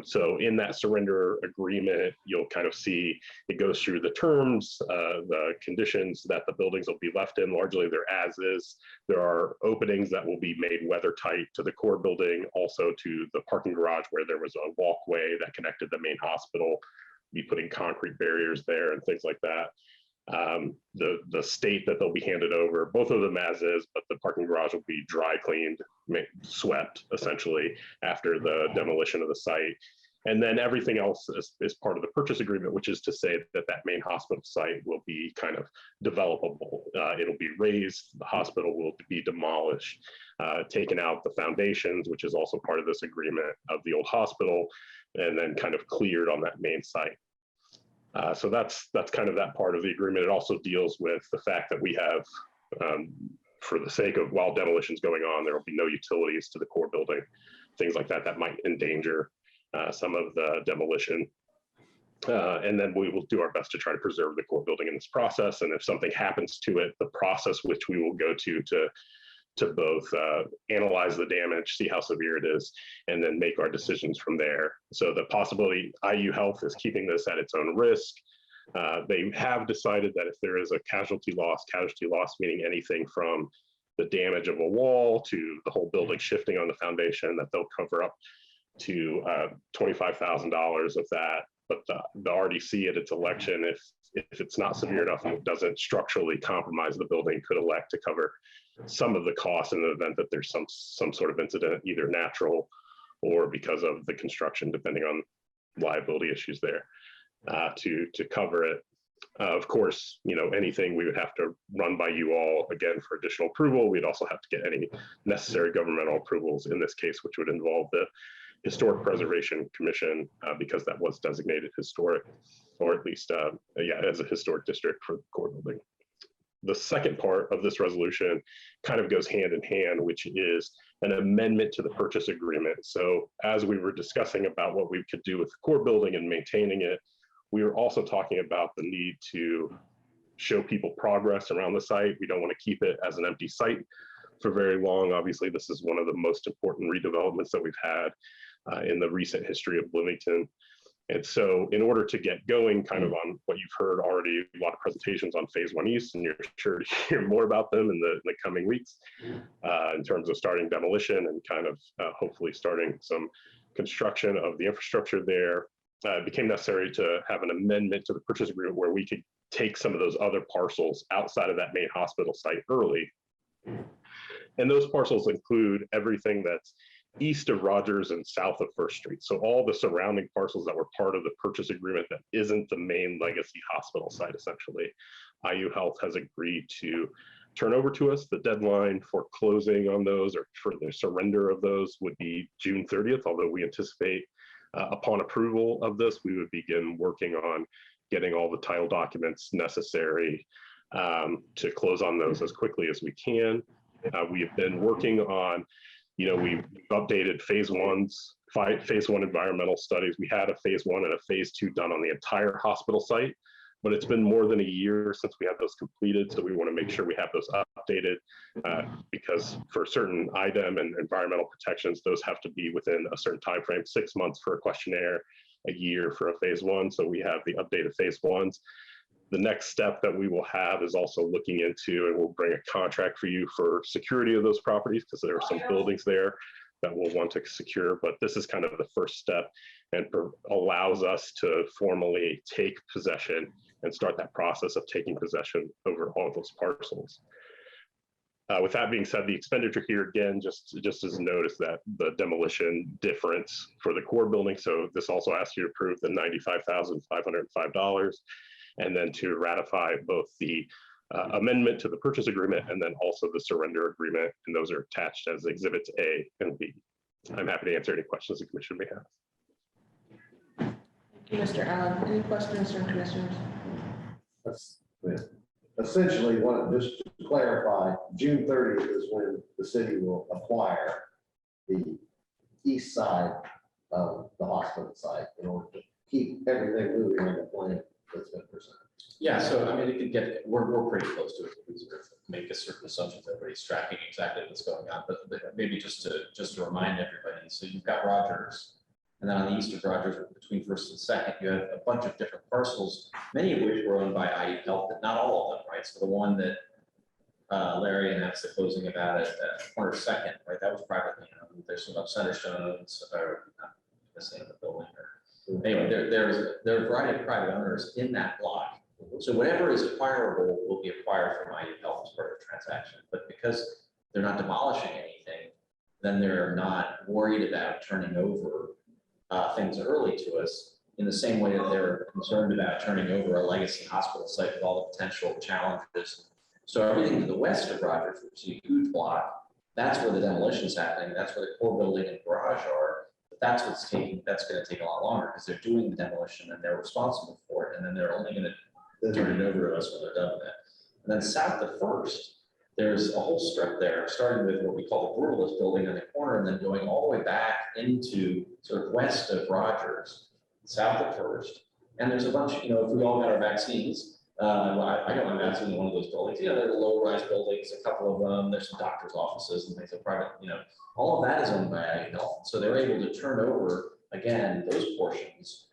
So in that surrender agreement, you'll kind of see it goes through the terms, the conditions that the buildings will be left in. Largely they're as is. There are openings that will be made weather tight to the core building, also to the parking garage where there was a walkway that connected the main hospital, be putting concrete barriers there and things like that. The state that they'll be handed over, both of them as is, but the parking garage will be dry cleaned, swept essentially after the demolition of the site. And then everything else is part of the purchase agreement, which is to say that that main hospital site will be kind of developable. It'll be raised, the hospital will be demolished, taken out the foundations, which is also part of this agreement, of the old hospital, and then kind of cleared on that main site. So that's kind of that part of the agreement. It also deals with the fact that we have, for the sake of while demolition's going on, there will be no utilities to the core building, things like that that might endanger some of the demolition. And then we will do our best to try to preserve the core building in this process. And if something happens to it, the process which we will go to both analyze the damage, see how severe it is, and then make our decisions from there. So the possibility IU Health is keeping this at its own risk. They have decided that if there is a casualty loss meaning anything from the damage of a wall to the whole building shifting on the foundation, that they'll cover up to $25,000 of that. But the RDC at its election, if it's not severe enough and it doesn't structurally compromise the building, could elect to cover some of the costs in the event that there's some sort of incident, either natural or because of the construction, depending on liability issues there, to cover it. Of course, anything we would have to run by you all again for additional approval. We'd also have to get any necessary governmental approvals in this case, which would involve the Historic Preservation Commission, because that was designated historic, or at least, as a historic district for the core building. The second part of this resolution kind of goes hand in hand, which is an amendment to the purchase agreement. So as we were discussing about what we could do with the core building and maintaining it, we were also talking about the need to show people progress around the site. We don't want to keep it as an empty site for very long. Obviously, this is one of the most important redevelopments that we've had in the recent history of Bloomington. And so in order to get going kind of on what you've heard already, a lot of presentations on Phase 1 East, and you're sure to hear more about them in the coming weeks in terms of starting demolition and kind of hopefully starting some construction of the infrastructure there. It became necessary to have an amendment to the purchase agreement where we could take some of those other parcels outside of that main hospital site early. And those parcels include everything that's east of Rogers and south of First Street. So all the surrounding parcels that were part of the purchase agreement that isn't the main legacy hospital site, essentially. IU Health has agreed to turn over to us. The deadline for closing on those or for the surrender of those would be June 30th, although we anticipate upon approval of this, we would begin working on getting all the title documents necessary to close on those as quickly as we can. We have been working on, we've updated phase one environmental studies. We had a phase 1 and a phase 2 done on the entire hospital site, but it's been more than a year since we had those completed. So we want to make sure we have those updated because for certain IDEM and environmental protections, those have to be within a certain time frame, 6 months for a questionnaire, a year for a phase 1. So we have the updated phase 1s. The next step that we will have is also looking into, and we'll bring a contract for you for security of those properties because there are some buildings there that we'll want to secure, but this is kind of the first step and allows us to formally take possession and start that process of taking possession over all of those parcels. With that being said, the expenditure here again, just as a notice that the demolition difference for the core building. So this also asks you to approve the $95,505 and then to ratify both the amendment to the purchase agreement and then also the surrender agreement. And those are attached as exhibits A and B. I'm happy to answer any questions the commission may have. Thank you, Mr. Allen. Any questions from commissioners? Essentially, just to clarify, June 30th is when the city will acquire the east side of the hospital site in order to keep everything moving on the plan that's been presented. Yeah, so I mean, it could get, we're pretty close to it. We sort of make a certain assumption that everybody's tracking exactly what's going on, but maybe just to remind everybody. So you've got Rogers, and then on the east of Rogers, between first and second, you have a bunch of different parcels, many of which were owned by IU Health, but not all of them, right? So the one that Larry announced the closing about at corner second, right? That was privately owned. There's some up Centerstone, or not the same of the building. Anyway, there are a variety of private owners in that block. So whatever is acquirable will be acquired from IU Health as part of the transaction. But because they're not demolishing anything, then they're not worried about turning over things early to us in the same way that they're concerned about turning over a legacy hospital site with all the potential challenges. So everything to the west of Rogers, which is a huge block, that's where the demolition is happening. That's where the core building and garage are. But that's going to take a lot longer because they're doing the demolition and they're responsible for it. And then they're only going to turn it over to us when they're done with it. And then south of First, there's a whole strip there, starting with what we call the Brutalist building in the corner, and then going all the way back into sort of west of Rogers, south of First. And there's a bunch, if we all got our vaccines, I got my vaccine in one of those buildings. There are low-rise buildings, a couple of them. There's some doctors' offices and things like private. All of that is owned by IU Health. So they're able to turn over again those portions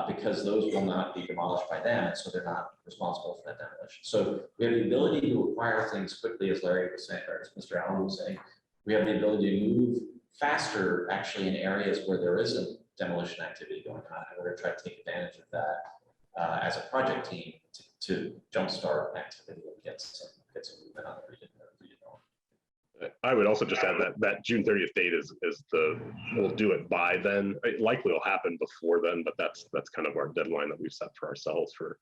because those will not be demolished by them, and so they're not responsible for that demolition. So we have the ability to acquire things quickly, as Larry was saying, or as Mr. Allen was saying. We have the ability to move faster, actually, in areas where there isn't demolition activity going on, and we're going to try to take advantage of that as a project team to jumpstart activity and get some movement on the redevelopment. I would also just add that June 30th date is we'll do it by then. It likely will happen before then, but that's kind of our deadline that we've set for ourselves for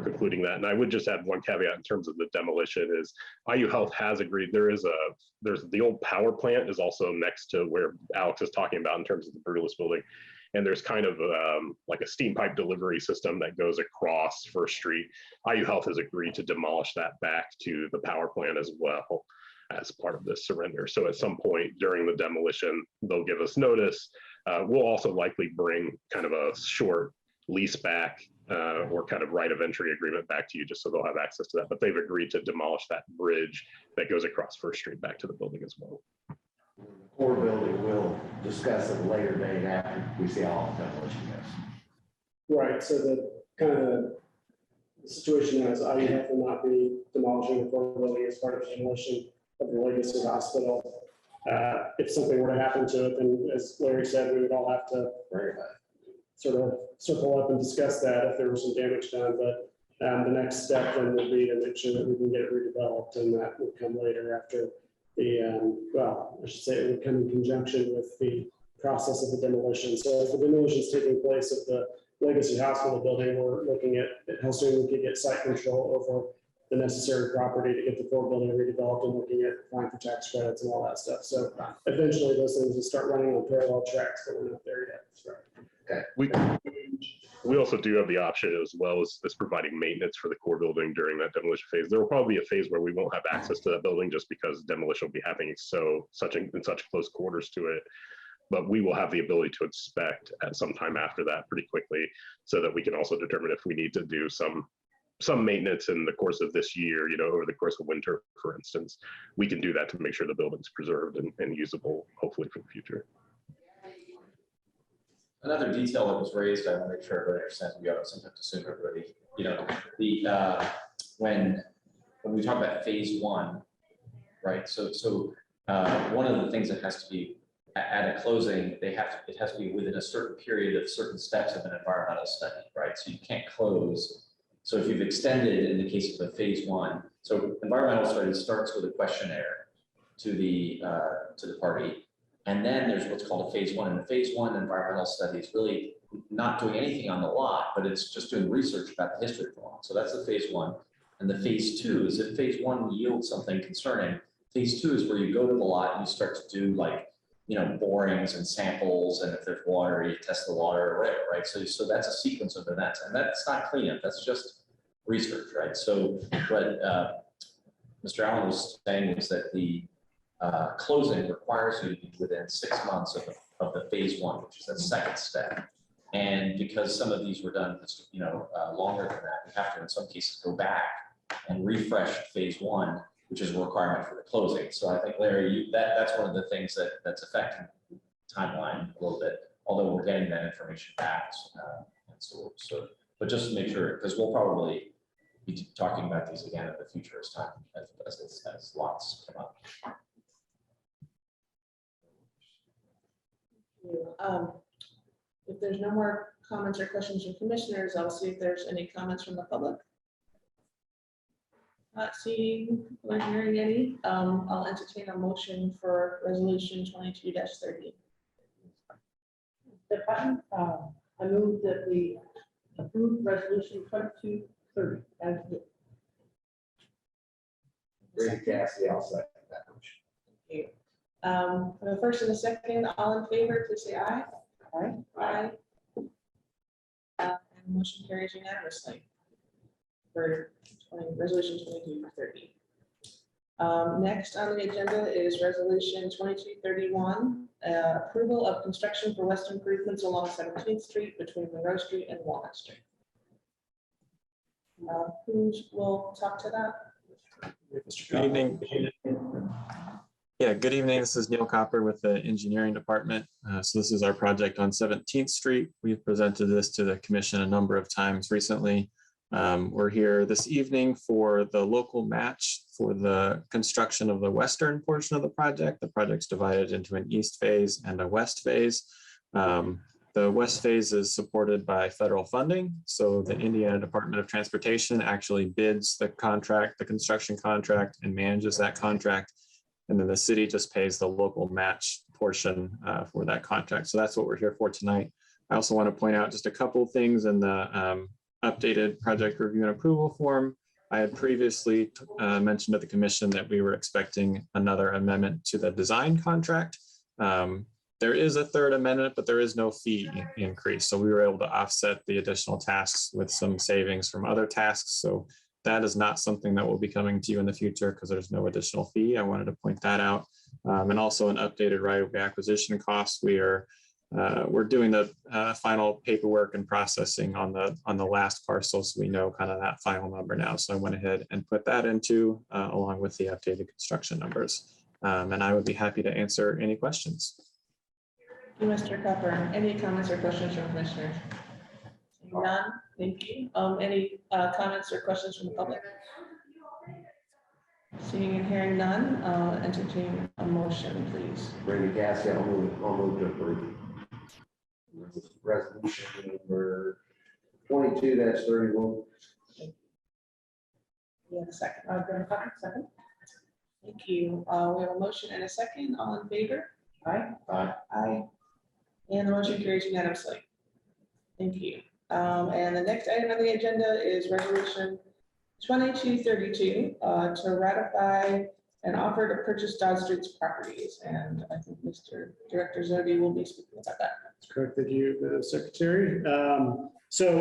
concluding that. And I would just add one caveat in terms of the demolition is IU Health has agreed. There's the old power plant is also next to where Alex is talking about in terms of the Brutalist building. And there's kind of like a steam pipe delivery system that goes across First Street. IU Health has agreed to demolish that back to the power plant as well as part of this surrender. So at some point during the demolition, they'll give us notice. We'll also likely bring kind of a short lease back or kind of right of entry agreement back to you, just so they'll have access to that. But they've agreed to demolish that bridge that goes across First Street back to the building as well. Core building, we'll discuss at a later date after we see all the demolition goes. Right, so the kind of the situation is IU Health will not be demolishing the core building as part of the demolition of the legacy hospital. If something were to happen to it, then as Larry said, we would all have to sort of circle up and discuss that if there was some damage done. But the next step then would be to make sure that we can get it redeveloped, and that would come later after the, well, I should say it would come in conjunction with the process of the demolition. So as the demolition is taking place of the legacy hospital building, we're looking at how soon we could get site control over the necessary property to get the core building redeveloped, and looking at applying for tax credits and all that stuff. So eventually those things will start running on parallel tracks, but we're not there yet. Okay. We also do have the option, as well as providing maintenance for the core building during that demolition phase. There will probably be a phase where we won't have access to that building just because demolition will be happening in such close quarters to it. But we will have the ability to inspect at some time after that pretty quickly, so that we can also determine if we need to do some maintenance in the course of this year, over the course of winter, for instance. We can do that to make sure the building's preserved and usable, hopefully, for the future. Another detail that was raised, I want to make sure everybody understands, we always have to assume everybody, when we talk about phase one, right? So one of the things that has to be at a closing, it has to be within a certain period of certain steps of an environmental study, right? So you can't close. So if you've extended in the case of a phase one, so environmental study starts with a questionnaire to the party. And then there's what's called a phase one. And the phase one environmental study is really not doing anything on the lot, but it's just doing research about the history of the lot. So that's the phase one. And the phase two is if phase one yields something concerning, phase two is where you go to the lot and you start to do borings and samples. And if there's water, you test the water or whatever, right? So that's a sequence of events. And that's not cleanup, that's just research, right? So what Mr. Allen was saying is that the closing requires you to be within 6 months of the phase one, which is the second step. And because some of these were done, longer than that, we have to, in some cases, go back and refresh phase one, which is a requirement for the closing. So I think, Larry, that's one of the things that's affecting the timeline a little bit, although we're getting that information back. But just to make sure, because we'll probably be talking about these again in the future as time as lots come up. If there's no more comments or questions from commissioners, I'll see if there's any comments from the public. Not seeing or hearing any, I'll entertain a motion for resolution 22-30. The button, I move that we approve resolution 2230 as written. Brady Cassidy, I'll second that motion. Thank you. The first and the second, all in favor, please say aye. Aye. Aye. And motion carries unanimously for resolution 2230. Next on the agenda is resolution 2231, approval of construction for west improvements along 17th Street between Monroe Street and Walnut Street. Who will talk to that? Good evening. Yeah, good evening. This is Neil Copper with the engineering department. So this is our project on 17th Street. We've presented this to the commission a number of times recently. We're here this evening for the local match for the construction of the western portion of the project. The project's divided into an east phase and a west phase. The west phase is supported by federal funding. So the Indiana Department of Transportation actually bids the contract, the construction contract, and manages that contract. And then the city just pays the local match portion for that contract. So that's what we're here for tonight. I also want to point out just a couple of things in the updated project review and approval form. I had previously mentioned to the commission that we were expecting another amendment to the design contract. There is a third amendment, but there is no fee increase. So we were able to offset the additional tasks with some savings from other tasks. So that is not something that will be coming to you in the future because there's no additional fee. I wanted to point that out. And also an updated right-of-way acquisition costs. We're doing the final paperwork and processing on the last parcel, so we know kind of that final number now. So I went ahead and put that into along with the updated construction numbers. And I would be happy to answer any questions. Thank you, Mr. Copper. Any comments or questions from commissioners? None. Thank you. Any comments or questions from the public? Seeing and hearing none, entertain a motion, please. Randy Cassie, I'll move to approve. Resolution number 22-31. We have a second. Second. Thank you. We have a motion and a second. All in favor? Aye. Aye. Aye. And the motion carries unanimously. Thank you. And the next item on the agenda is resolution 2232 to ratify an offer to purchase Dodge Street's properties. And I think Mr. Director Zodi will be speaking about that. That's correct. Thank you, Madam Secretary. So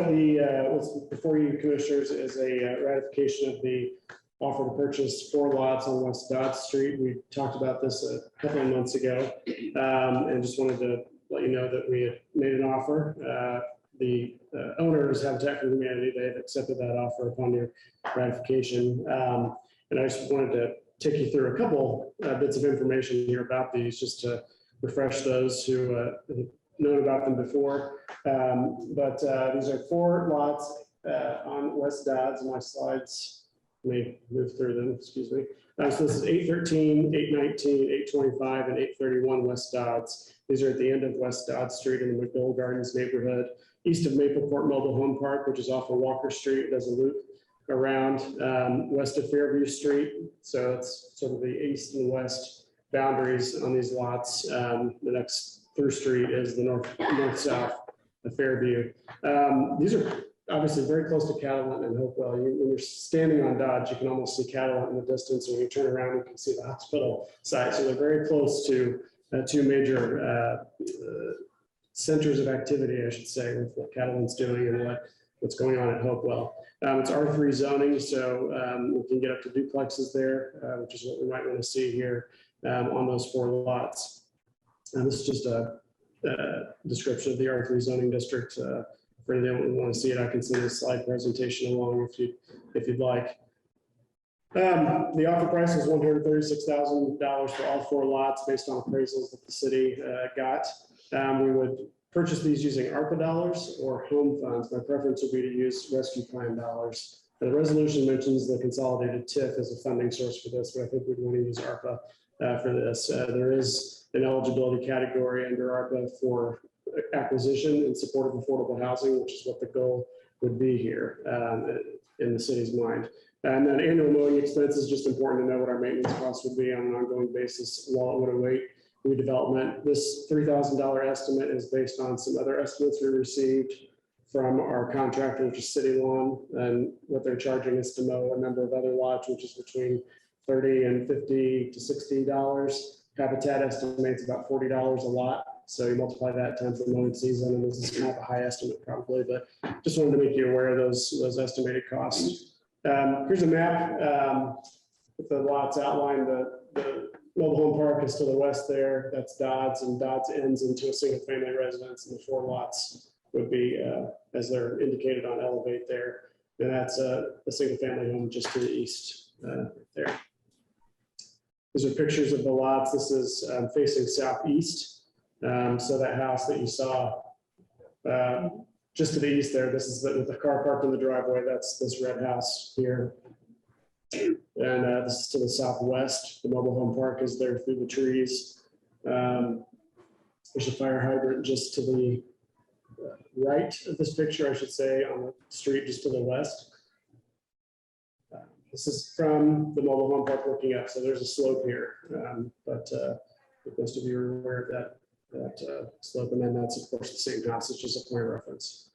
what's before you commissioners is a ratification of the offer to purchase 4 lots on West Dodge Street. We talked about this a couple of months ago and just wanted to let you know that we had made an offer. The owners, Habitat for Humanity, they have accepted that offer upon your ratification. And I just wanted to take you through a couple bits of information here about these, just to refresh those who have known about them before. But these are 4 lots on West Dodge. My slides may move through them, excuse me. So this is 813, 819, 825, and 831 West Dodge. These are at the end of West Dodge Street in the McDowell Gardens neighborhood, east of Mapleport Mobile Home Park, which is off of Walker Street. It does a loop around west of Fairview Street. So it's sort of the east and west boundaries on these lots. The next through street is the north-south of Fairview. These are obviously very close to Catalent and Hopewell. When you're standing on Dodge, you can almost see Catalent in the distance. When you turn around, you can see the hospital site. So they're very close to 2 major centers of activity, I should say, with what Catalent's doing and what's going on at Hopewell. It's R3 zoning, so we can get up to duplexes there, which is what we might want to see here on those 4 lots. And this is just a description of the R3 zoning district. For anyone who want to see it, I can send a slide presentation along if you'd like. The offer price is $136,000 for all 4 lots based on appraisals that the city got. We would purchase these using ARPA dollars or home funds. My preference would be to use rescue plan dollars. The resolution mentions the consolidated TIF as a funding source for this, but I think we'd want to use ARPA for this. There is an eligibility category under ARPA for acquisition in support of affordable housing, which is what the goal would be here in the city's mind. And then annual mowing expense is just important to know what our maintenance costs would be on an ongoing basis while it would await redevelopment. This $3,000 estimate is based on some other estimates we received from our contractor, which is City Lawn, and what they're charging us to mow a number of other lots, which is between $30 and $50 to $60. Habitat estimates about $40 a lot. So you multiply that times the mowing season, and this is kind of a high estimate probably, but just wanted to make you aware of those estimated costs. Here's a map with the lots outlined. The mobile home park is to the west there. That's Dodds, and Dodds ends into a single family residence, and the 4 lots would be as they're indicated on Elevate there. And that's a single family home just to the east there. These are pictures of the lots. This is facing southeast. So that house that you saw just to the east there, this is with the car parked in the driveway. That's this red house here. And this is to the southwest. The mobile home park is there through the trees. There's a fire hydrant just to the right of this picture, I should say, on the street just to the west. This is from the mobile home park looking up, so there's a slope here, but most of you are aware of that slope, and then that's of course the same house. It's just a point reference.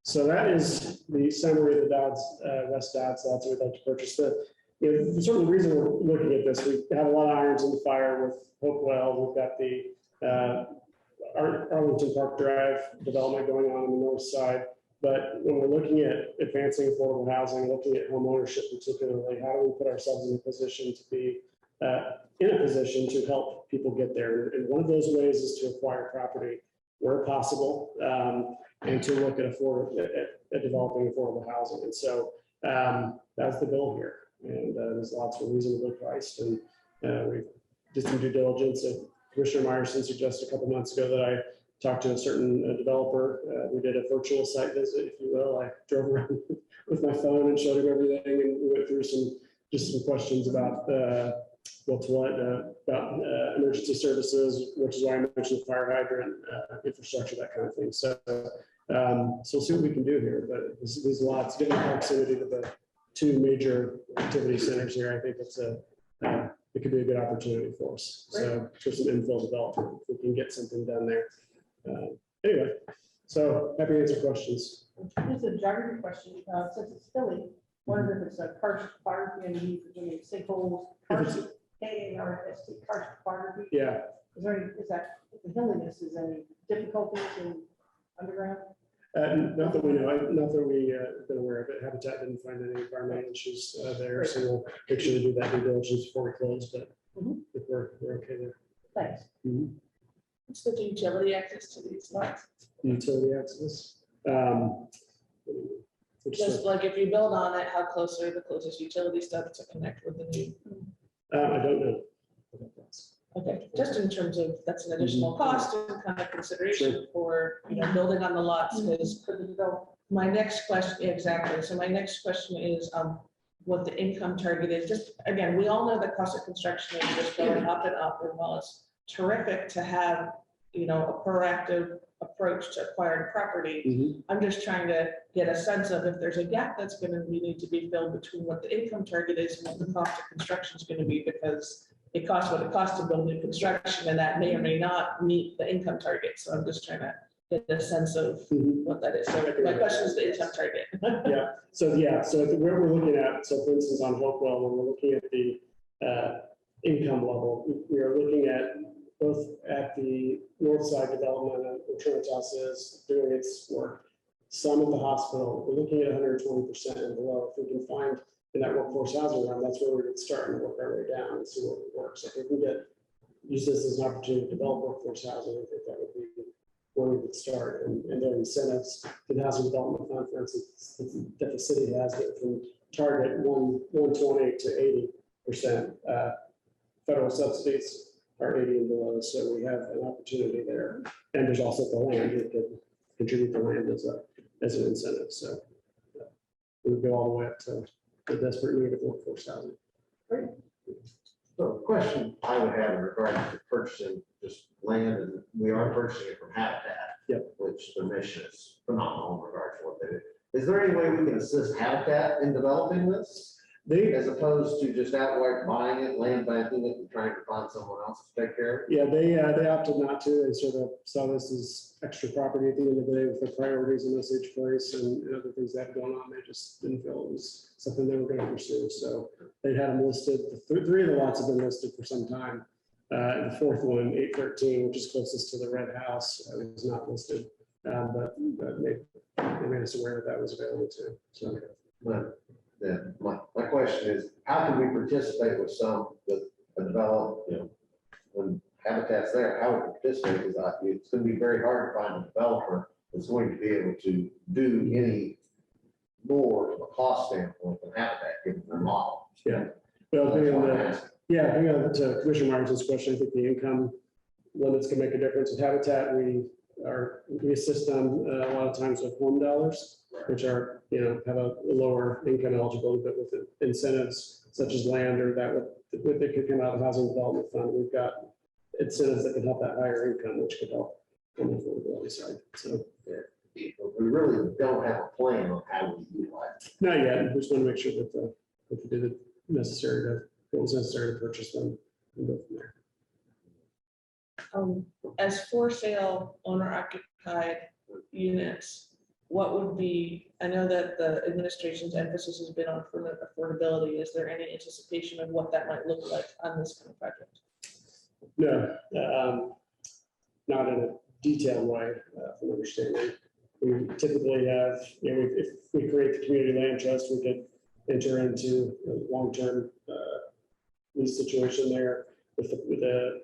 So that is the summary of the Dodds, West Dodds lots that we'd like to purchase. Sort of the reason we're looking at this, we have a lot of irons in the fire with Hopewell. We've got the Arlington Park Drive development going on the north side. But when we're looking at advancing affordable housing, looking at home ownership particularly, how do we put ourselves in a position to be in a position to help people get there? And one of those ways is to acquire property where possible, and to look at developing affordable housing. And so that's the goal here. And there's lots of reasonably priced, and we did some due diligence. Commissioner Myerson suggested a couple months ago that I talked to a certain developer. We did a virtual site visit, if you will. I drove around with my phone and showed him everything, and we went through some questions about about emergency services, which is why I mentioned fire hydrant, infrastructure, that kind of thing. So we'll see what we can do here. But these lots, given proximity to the two major activity centers here, I think it could be a good opportunity for us. So for some infill development, if we can get something done there. Anyway, so happy to answer questions. Just a geography question, since it's Philly, wonder if it's a karst topography and you sinkholes, karst, K-A-R-S-T, karst topography. Yeah. Is that the hilliness, is any difficulties in underground? Not that we know, not that we have been aware of it. Habitat didn't find any environmental issues there, so we'll make sure to do that due diligence before we close, but if we're okay there. Thanks. What's the utility access to these lots? Utility access. Just like if you build on it, how close are the closest utility stuff to connect with the new? I don't know. Okay, just in terms of, that's an additional cost and kind of consideration for, building on the lots, because my next question, exactly. So my next question is what the income target is. Just again, we all know that cost of construction is just going up and up, and while it's terrific to have, a proactive approach to acquiring property. I'm just trying to get a sense of if there's a gap that's going to need to be filled between what the income target is and what the cost of construction is going to be, because it costs what it costs to build new construction, and that may or may not meet the income target. So I'm just trying to get a sense of what that is. So my question is the income target. So where we're looking at, so for instance, on Hopewell, when we're looking at the income level, we are looking at both at the north side development, where Trinitas is doing its work. Some of the hospital, we're looking at 120% and below. If we can find in that workforce housing round, that's where we would start and work our way down and see what works. So if we can use this as an opportunity to develop workforce housing, I think that would be where we would start. And there are incentives to the Housing Development Fund, for instance, that the city has that from target 120 to 80%. Federal subsidies are 80 and below, so we have an opportunity there. And there's also the land, you could contribute the land as an incentive. So we would go all the way up to the desperate need of workforce housing. Great. So the question I would have in regard to purchasing just land, and we are purchasing it from Habitat, which their mission is phenomenal in regard to what they do. Is there any way we can assist Habitat in developing this? As opposed to just outright buying it, land banking it, and trying to find someone else to take care of it? Yeah, they opted not to. They sort of saw this as extra property at the end of the day with their priorities in Osage Place and other things that have gone on. They just didn't feel it was something they were going to pursue. So they had them listed. Three of the lots have been listed for some time. The fourth one, 813, which is closest to the red house, was not listed, but they made us aware that was available too. So. My question is, how can we participate with a develop, when Habitat's there, how we participate? Because it's going to be very hard to find a developer that's going to be able to do any more from a cost standpoint than Habitat given their model. Yeah. Well, Yeah, I think to Commissioner Myers' question, I think the income limits can make a difference. With Habitat, we assist them a lot of times with home dollars, which are, have a lower income eligibility, but with incentives such as land or that could come out of the Housing Development Fund. We've got incentives that can help that higher income, which could help on the affordability side. So We really don't have a plan on how we utilize it. not yet. We just want to make sure that if we did it what was necessary to purchase them and go from there. As for sale owner occupied units, what would be, I know that the administration's emphasis has been on affordability. Is there any anticipation of what that might look like on this kind of project? No, not in a detailed way, from understanding. We typically have, if we create the community land trust, we could enter into a long-term lease situation there with the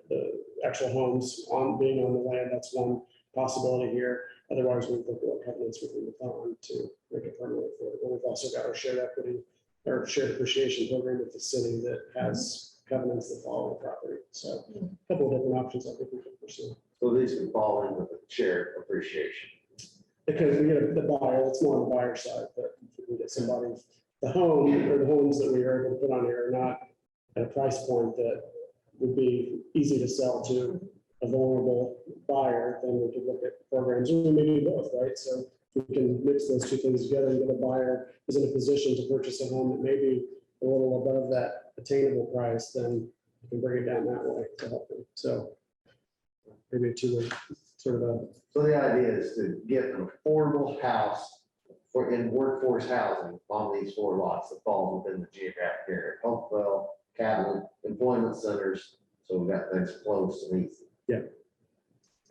actual homes being on the land. That's one possibility here. Otherwise, we look at what covenants within the bond to make it permanent for it. But we've also got our shared equity or shared appreciation program with the city that has covenants that follow the property. So a couple of different options I think we can pursue. So these would fall in with the shared appreciation. Because we get the buyer, it's more on the buyer side, but if we get somebody, the home or the homes that we are able to put on here are not at a price point that would be easy to sell to a vulnerable buyer, then we could look at programs, and we may do both, right? So we can mix those two things together and get a buyer who's in a position to purchase a home that may be a little above that attainable price, then we can bring it down that way to help them. So maybe a two-way sort of a. So the idea is to get an affordable house in workforce housing on these 4 lots that fall within the geographic area. Hopewell, Catlin, employment centers. So we've got things close and easy. Yeah.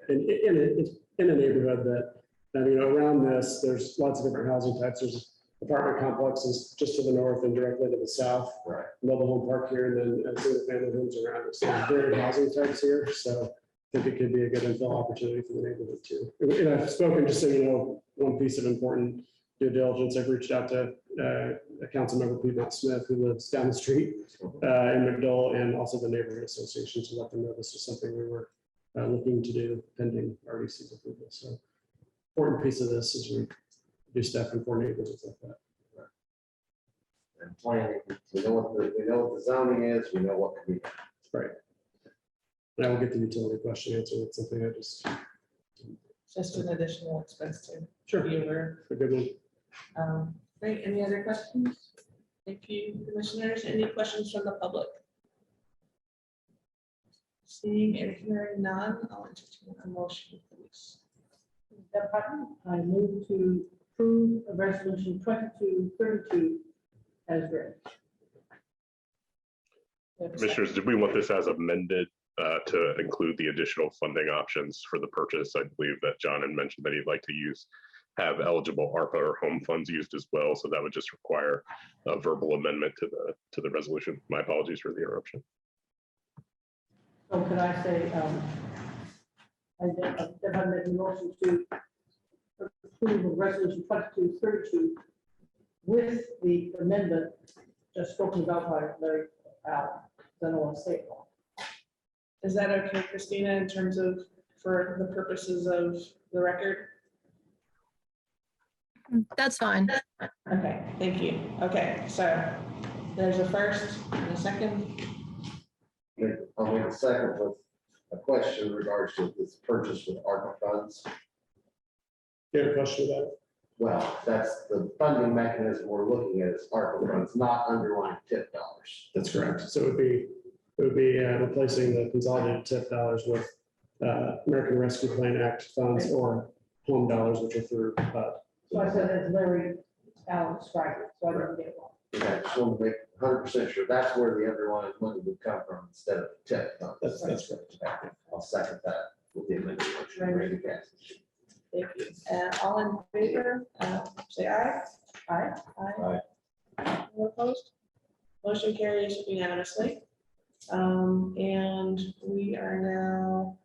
And it's in a neighborhood that, around this, there's lots of different housing types. There's apartment complexes just to the north and directly to the south. Right. Mobile home park here, and then single family homes around it. So there's varied housing types here. So I think it could be a good infill opportunity for the neighborhood too. And I've spoken, just so you know, one piece of important due diligence. I've reached out to a council member, Piedmont Smith, who lives down the street in McDowell, and also the neighborhood association, to let them know this is something we were looking to do pending RDC's approval. So important piece of this is we do stuff in 4 neighborhoods like that. And planning, we know what the zoning is, we know what can be done. Right. And I will get the utility question answered. It's something I Just an additional expense to sure. be aware. A good one. Great. Any other questions? Thank you, commissioners. Any questions from the public? Seeing and hearing none, I'll entertain a motion, please. Deb Hutton, I move to approve a resolution 2232 as read. Commissioners, did we want this as amended to include the additional funding options for the purchase? I believe that John had mentioned that he'd like to have eligible ARPA or home funds used as well. So that would just require a verbal amendment to the resolution. My apologies for the interruption. So could I say, I made a motion to approve of resolution 2232 with the amendment just spoken about by Larry Allen. I don't want to say it wrong. Is that okay, Christina, in terms of, for the purposes of the record? That's fine. Okay, thank you. Okay, so there's a first and a second. I'll make a second with a question in regards to this purchase with ARPA funds. You have a question about it? Well, that's the funding mechanism we're looking at is ARPA funds, not underlying TIP dollars. That's correct. So it would be replacing the consolidated TIP dollars with American Rescue Plan Act funds or home dollars, which are through HUD. So I said as Larry Allen described it, so I didn't get it wrong. Okay, just want to make 100% sure that's where the underlying money would come from instead of TIP funds. That's correct. Okay, I'll second that with the amendment motion. Randy Cassidy. Thank you. All in favor, say aye. Aye. Aye. Anyone opposed? Motion carries unanimously. And we are now,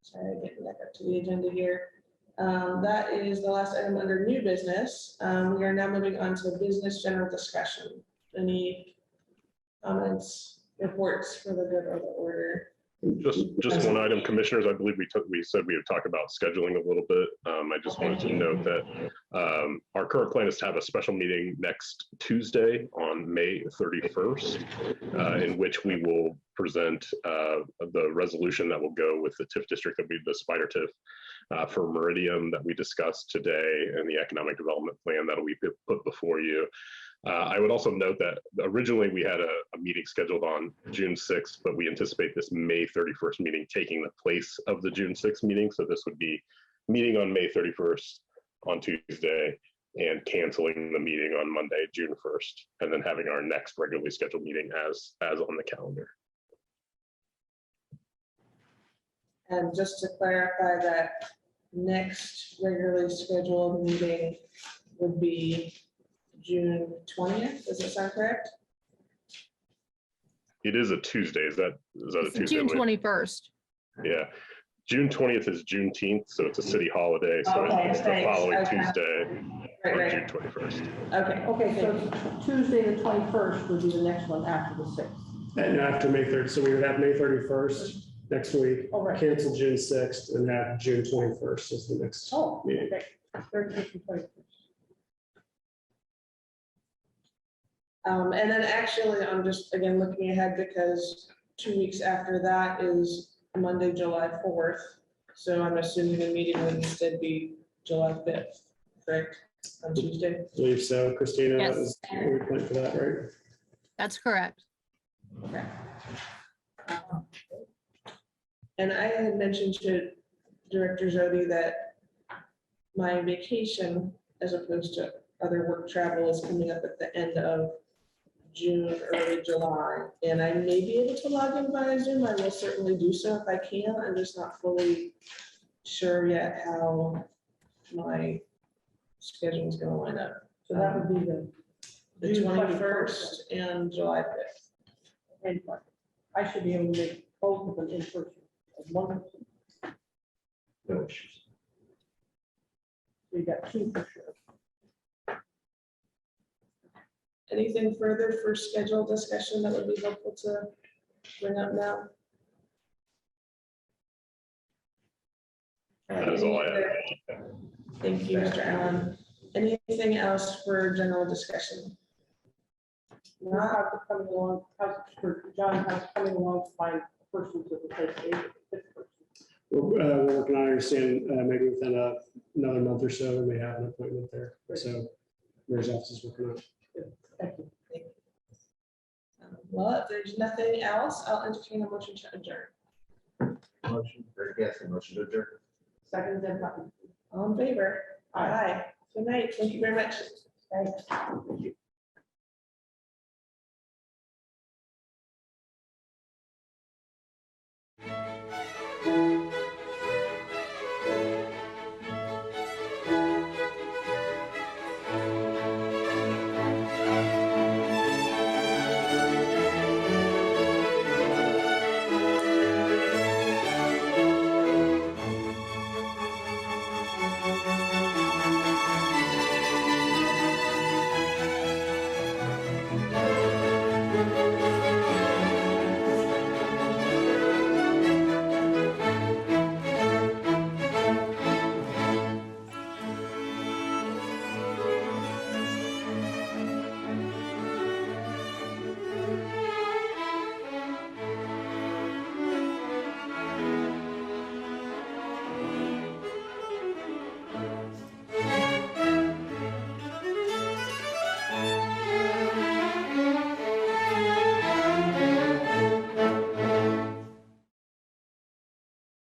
sorry, getting back up to the agenda here. That is the last item under new business. We are now moving on to business general discussion. Any comments reports for the good of the order. Just one item, commissioners, I believe we said we would talk about scheduling a little bit. I just wanted to note that our current plan is to have a special meeting next Tuesday on May 31st, in which we will present the resolution that will go with the TIF district, that will be the spider TIF for Meridian that we discussed today, and the economic development plan that'll be put before you. I would also note that originally we had a meeting scheduled on June 6th, but we anticipate this May 31st meeting taking the place of the June 6th meeting. So this would be meeting on May 31st on Tuesday and canceling the meeting on Monday, June 1st, and then having our next regularly scheduled meeting as on the calendar. And just to clarify, that next regularly scheduled meeting would be June 20th, does that sound correct? It is a Tuesday. Is that a Tuesday? June 21st. Yeah. June 20th is Juneteenth, so it's a city holiday. So Okay, it's the thanks. following Okay. Tuesday Right, on right. June 21st. Okay. Okay, so Tuesday, the 21st would be the next one after the 6th. And after May 3rd, so we would have May 31st next week, All right. cancel June 6th, and have June 21st as the next Oh, meeting. okay. 31st and 21st. And then actually, I'm just, again, looking ahead because 2 weeks after that is Monday, July 4th. So I'm assuming the meeting would instead be July 5th, correct, on Tuesday? I believe so. Christina, Yes. is we plan for that, right? That's correct. Okay. And I had mentioned to Director Zodi that my vacation, as opposed to other work travel, is coming up at the end of June, early July, and I may be able to log in via Zoom. I will certainly do so if I can. I'm just not fully sure yet how my schedule is gonna line up. So that would be the The June 21st and July 5th. And I should be able to make both of them in person. As long as No issues. we got two for sure. Anything further for schedule discussion that would be helpful to bring up now? That is all I have. Thank you, Mr. Allen. Anything else for general discussion? Now, how's it coming along, John, how's it coming along to find a person to replace the fifth person? We're working on, I understand, maybe within another month or so, we may have an appointment there. So Mayor's office is working on it. Thank you. Well, if there's nothing else, I'll entertain a motion to adjourn. Motion, or yes, a motion to adjourn. Second, then button. All in favor? Aye. Good night. Thank you very much. Thanks. Thank you.